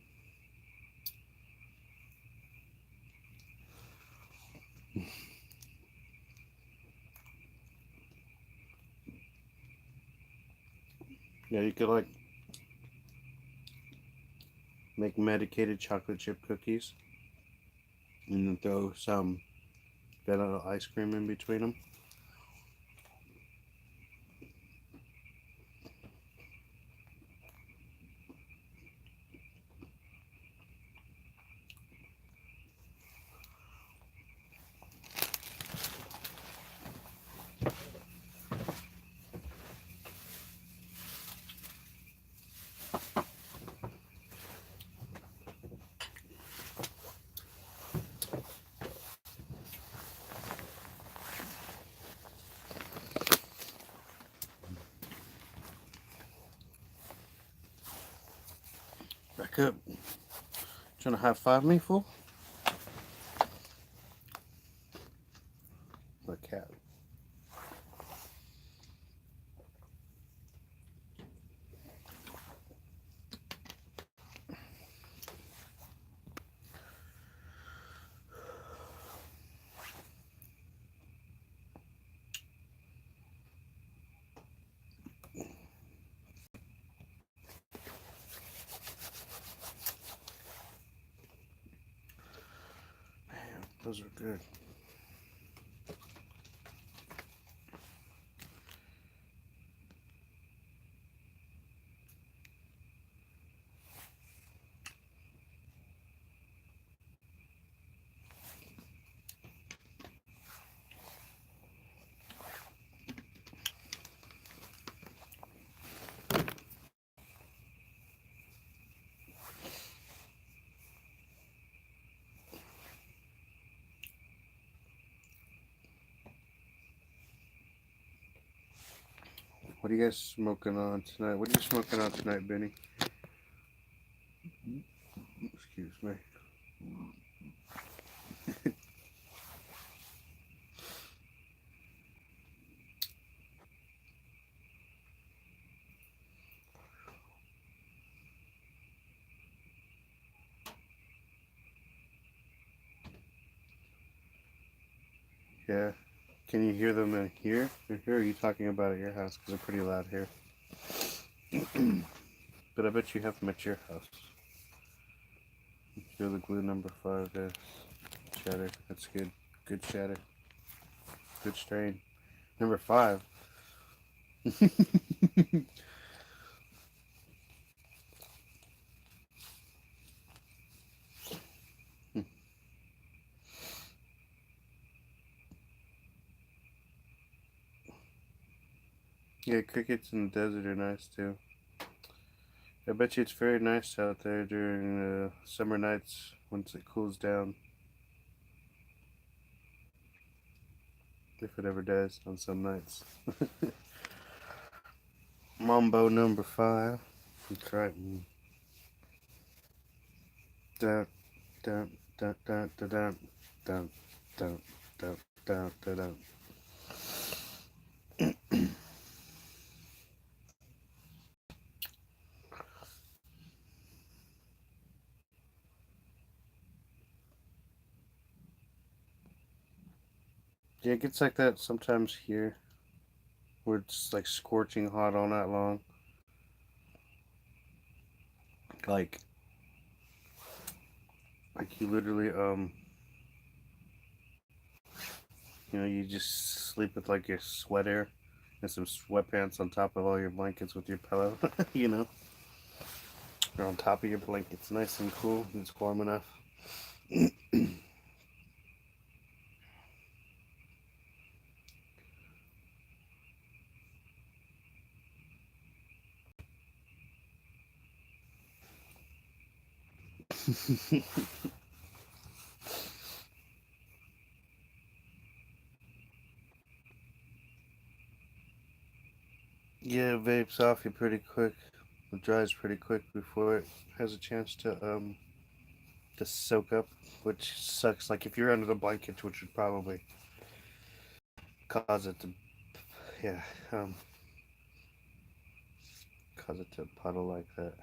yeah, you could, like, make medicated chocolate chip cookies and then throw some vanilla ice cream in between them. back up. Trying to high five me, fool? My cat. Man, those are good. What are you guys smoking on tonight? What are you smoking on tonight, Benny? Excuse me. Yeah. Can you hear them in here? Or are you talking about at your house? Because they're pretty loud here. But I bet you have them at your house. You're the glue number 5, yes. Shatter. That's good. Good shatter. Good strain. Number 5. Yeah, crickets in the desert are nice too. I bet you it's very nice out there during summer nights once it cools down. If it ever does on some nights. Mambo number 5. That's right. Dun, dun, dun, dun, dun, dun, dun, dun, dun, dun, dun, dun. Yeah, it gets like that sometimes here, where it's like scorching hot all night long. Like, like you literally, you just sleep with like your sweater and some sweatpants on top of all your blankets with your pillow, or on top of your blankets, nice and cool. And it's warm enough. Yeah, it vapes off you pretty quick. It dries pretty quick before it has a chance to soak up, which sucks. Like if you're under the blanket, which would probably cause it to, yeah, um, cause it to puddle like that.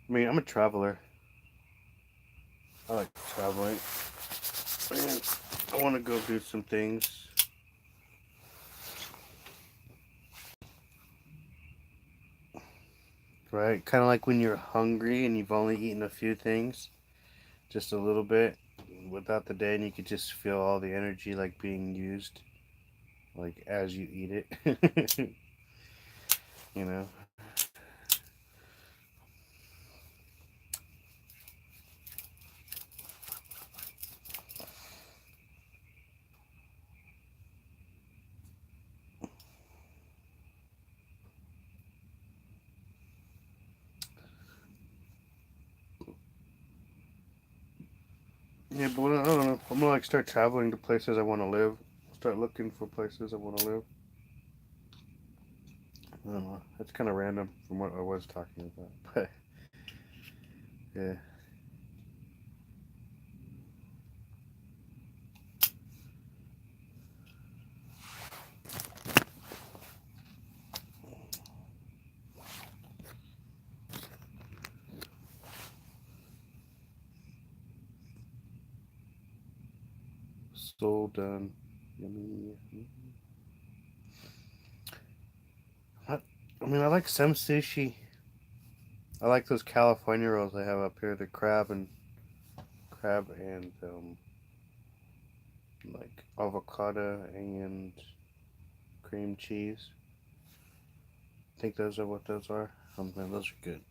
I mean, I'm a traveler. I like traveling, and I want to go do some things. Right, kind of like when you're hungry and you've only eaten a few things, just a little bit, without the day, and you could just feel all the energy like being used, like as you eat it. you know. Yeah, but I don't know. I'm gonna like start traveling to places I want to live. Start looking for places I want to live. I don't know. It's kind of random from what I was talking about, but yeah. Soul done. Yummy. I mean, I like some sushi. I like those California rolls they have up here. The crab and like avocado and cream cheese. I think those are what those are. Man, those are good.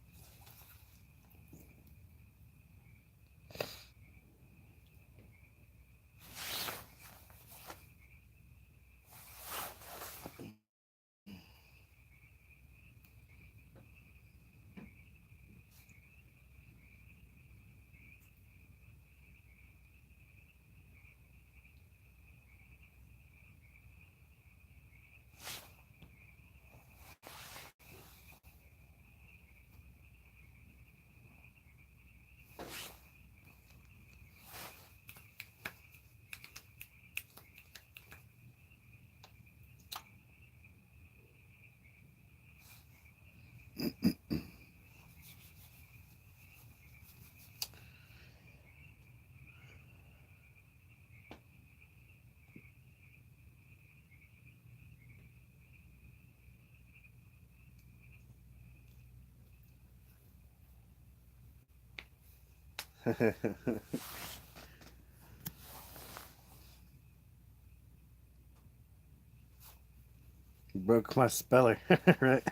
Broke my speller, right?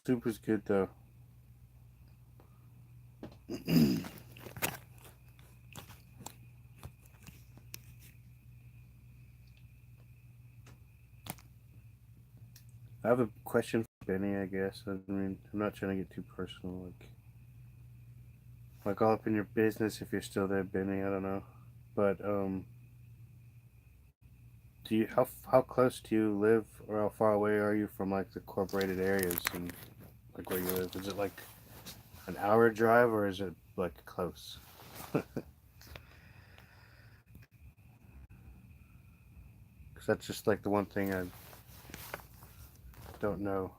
Soup is good though. I have a question for Benny, I guess. I mean, I'm not trying to get too personal, like all up in your business if you're still there, Benny. I don't know, but do you how close do you live, or how far away are you from like the corporated areas and like where you live? Is it like an hour drive or is it like close? Because that's just like the one thing I don't know,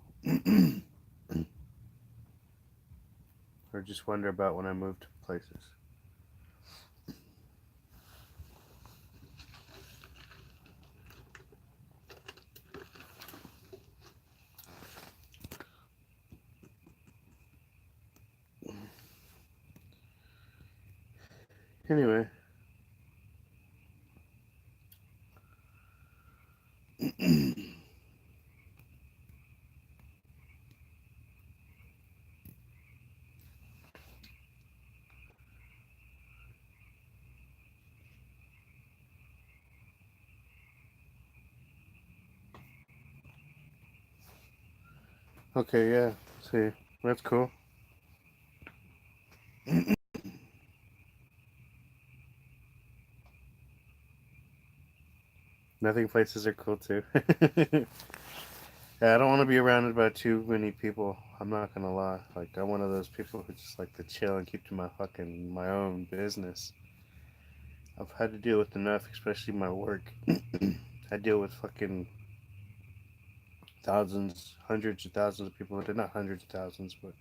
or just wonder about when I move to places. Anyway, okay, yeah. See, that's cool. Nothing places are cool too. Yeah, I don't want to be surrounded by too many people. I'm not gonna lie. Like I'm one of those people who just like to chill and keep to my own business. I've had to deal with enough, especially my work. I deal with fucking thousands, hundreds of thousands of people a day. Not hundreds of thousands, but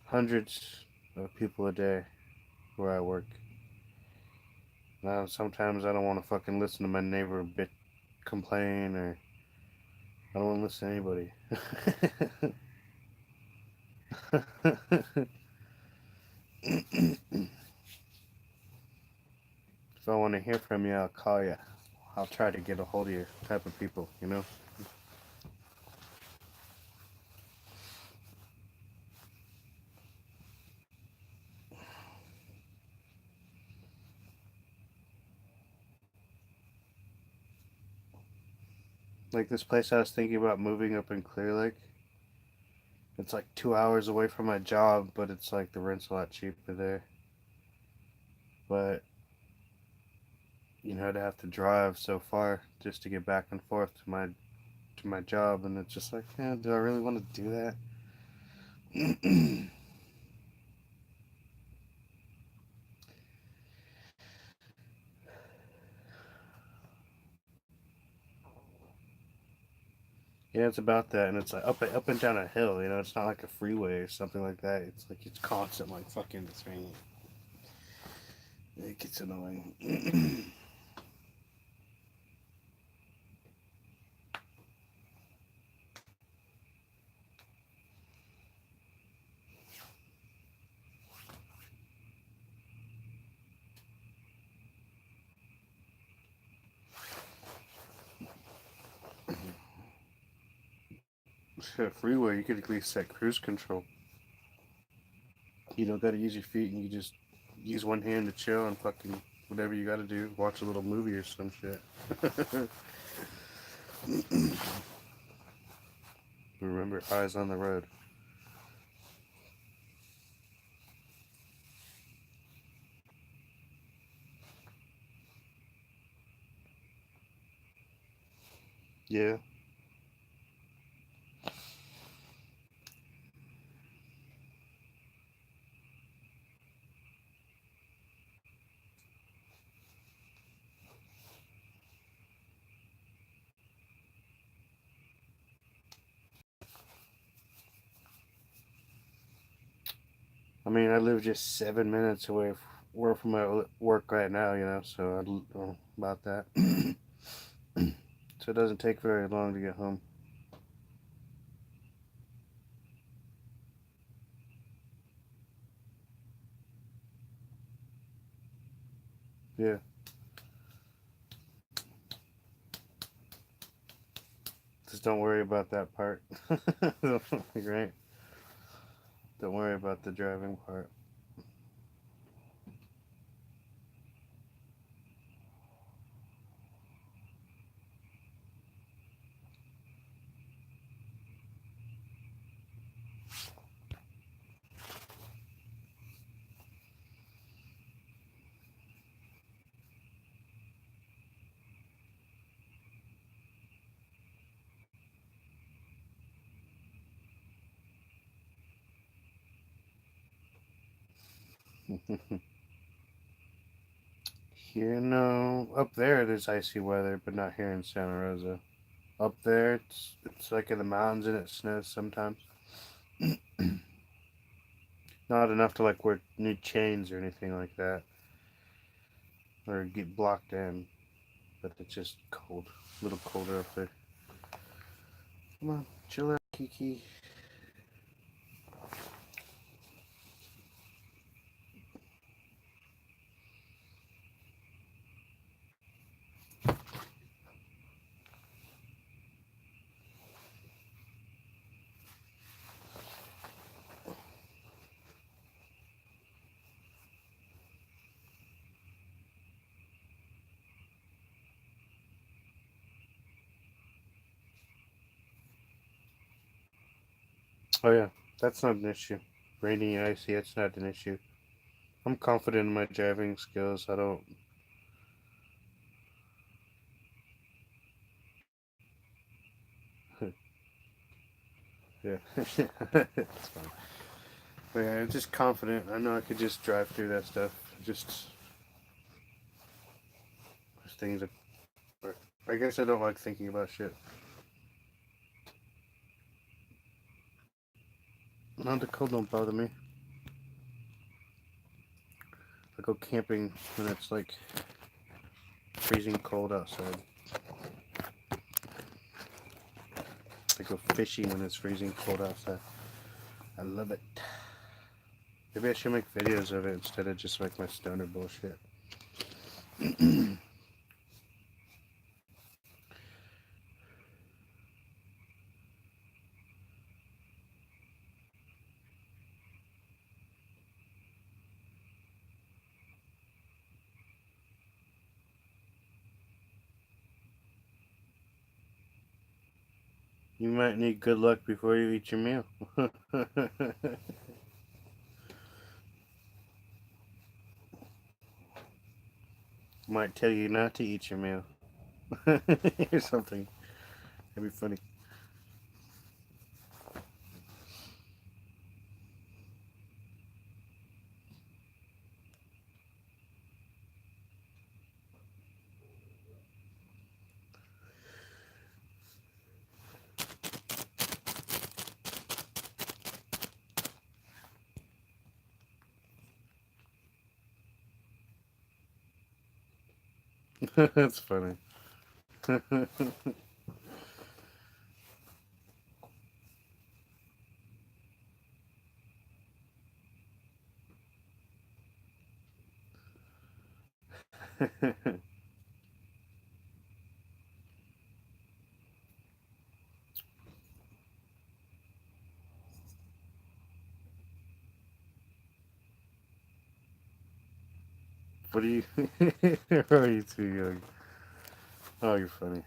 hundreds of people a day where I work. Now sometimes I don't want to fucking listen to my neighbor bit complain, or I don't want to listen to anybody. If I want to hear from you, I'll call you. I'll try to get a hold of you type of people, you know? Like this place I was thinking about moving up in Clear Lake. It's like 2 hours away from my job, but it's like the rent's a lot cheaper there. But to have to drive so far just to get back and forth to my job, and it's just like, yeah, do I really want to do that? Yeah, it's about that, and it's like up and down a hill. It's not like a freeway or something like that. It's like it's constant, like fucking thing. It gets annoying. Freeway, you could at least set cruise control. You don't gotta use your feet, and you just use one hand to chill and fucking whatever you gotta do. Watch a little movie or some shit. Remember, eyes on the road. Yeah. I mean, I live just 7 minutes away from my work right now, so I don't know about that. So it doesn't take very long to get home. Yeah. Just don't worry about that part. Right? Don't worry about the driving part. Here, no. Up there, there's icy weather, but not here in Santa Rosa. Up there, it's like in the mountains and it snows sometimes. Not enough to like wear new chains or anything like that, or get blocked in. But it's just cold, a little colder up there. Come on, chill out, Kiki. Oh yeah, that's not an issue. Rainy and icy, that's not an issue. I'm confident in my driving skills. I don't. Yeah, it's fine. But yeah, I'm just confident. I know I could just drive through that stuff. Just things that. I guess I don't like thinking about shit. Not the cold don't bother me. I go camping when it's like freezing cold outside. I go fishing when it's freezing cold outside. I love it. Maybe I should make videos of it instead of just like my stoner bullshit. You might need good luck before you eat your meal. Might tell you not to eat your meal. Or something. That'd be funny. That's funny. What are you? Are you too young? Oh, you're funny.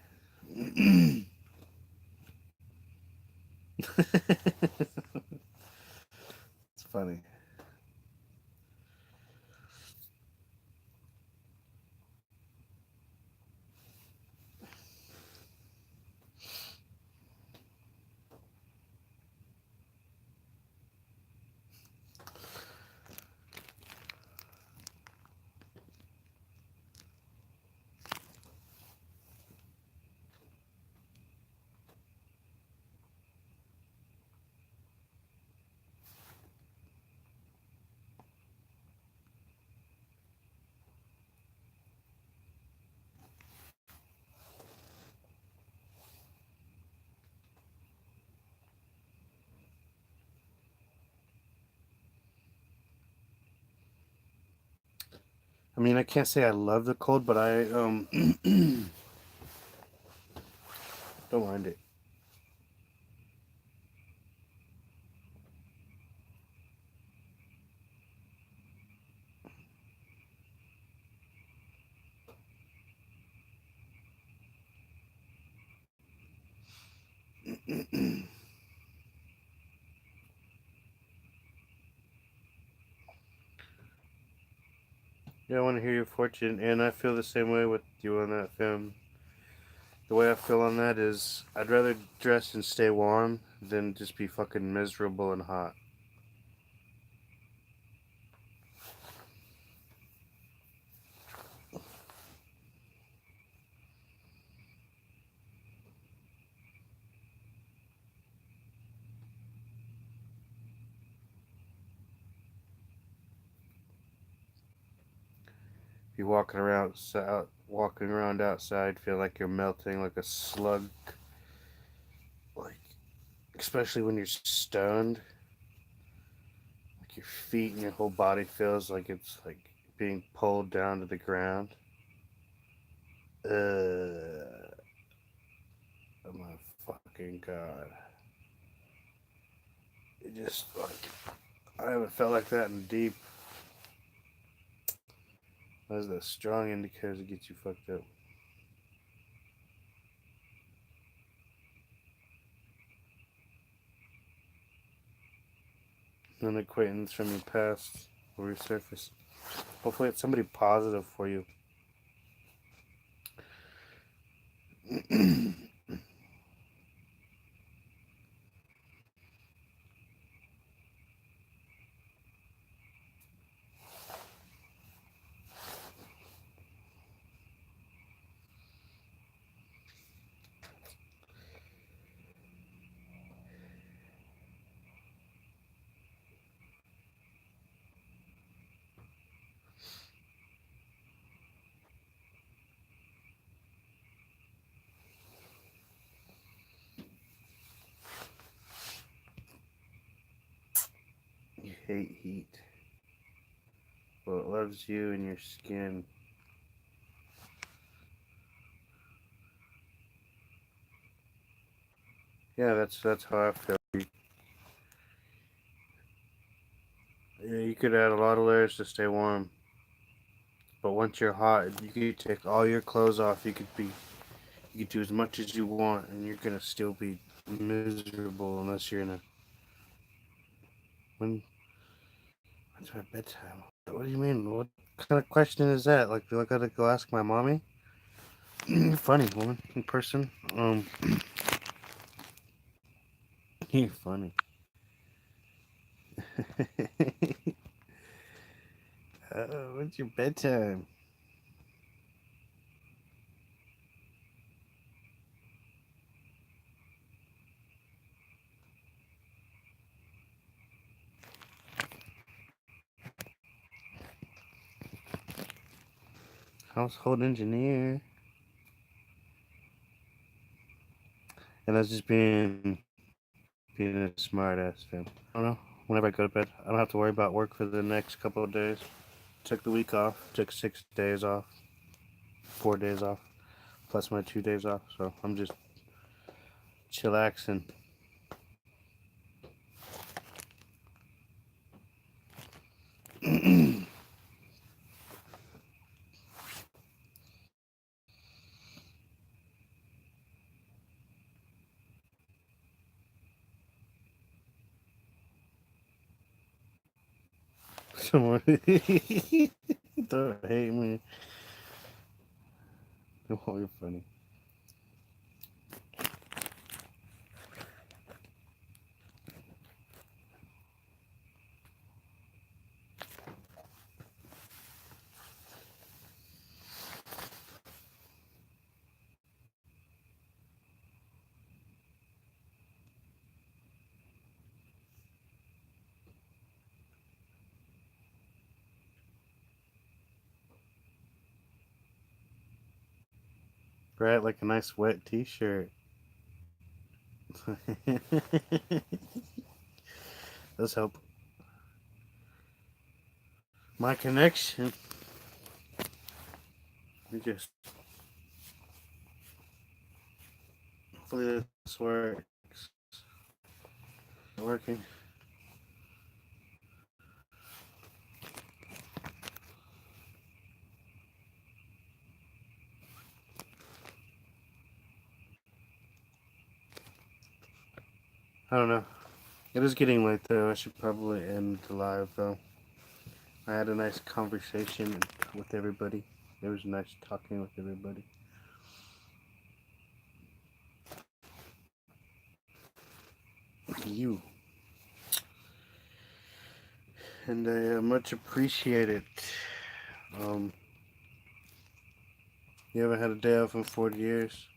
It's funny. I mean, I can't say I love the cold, but I don't mind it. Yeah, I want to hear your fortune, and I feel the same way with you on that film. The way I feel on that is, I'd rather dress and stay warm than just be fucking miserable and hot. If you're walking around outside, feel like you're melting like a slug, like especially when you're stoned, like your feet and your whole body feels like it's like being pulled down to the ground. Oh my fucking god! It just like I haven't felt like that in deep. Those are the strong indicators that get you fucked up. An acquaintance from your past will resurface. Hopefully, it's somebody positive for you. You hate heat. Well, it loves you and your skin. Yeah, that's how I feel. Yeah, you could add a lot of layers to stay warm, but once you're hot, you could take all your clothes off. You could do as much as you want, and you're gonna still be miserable unless you're in a when when's my bedtime? What do you mean? What kind of question is that? Like, do I gotta go ask my mommy? You're funny, woman, in person. You're funny. What's your bedtime? Household engineer. And that's just being a smart ass, fam. I don't know. Whenever I go to bed, I don't have to worry about work for the next couple of days. Took the week off. Took 6 days off. 4 days off. Plus my 2 days off. So I'm just chillaxing. Someone don't hate me. Oh, you're funny. Right, like a nice wet t-shirt. Let's hope. My connection. We just hopefully this works. Working. I don't know. It is getting late though. I should probably end the live though. I had a nice conversation with everybody. It was nice talking with everybody. You. And I much appreciate it. Um, you haven't had a day off in 40 years?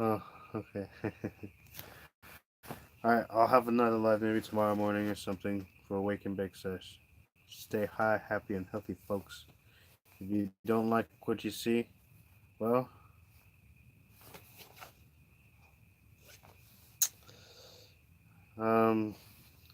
Oh, okay. Alright, I'll have another live maybe tomorrow morning or something for a Wake and Bake Sesh. Stay high, happy, and healthy, folks. If you don't like what you see, well, um,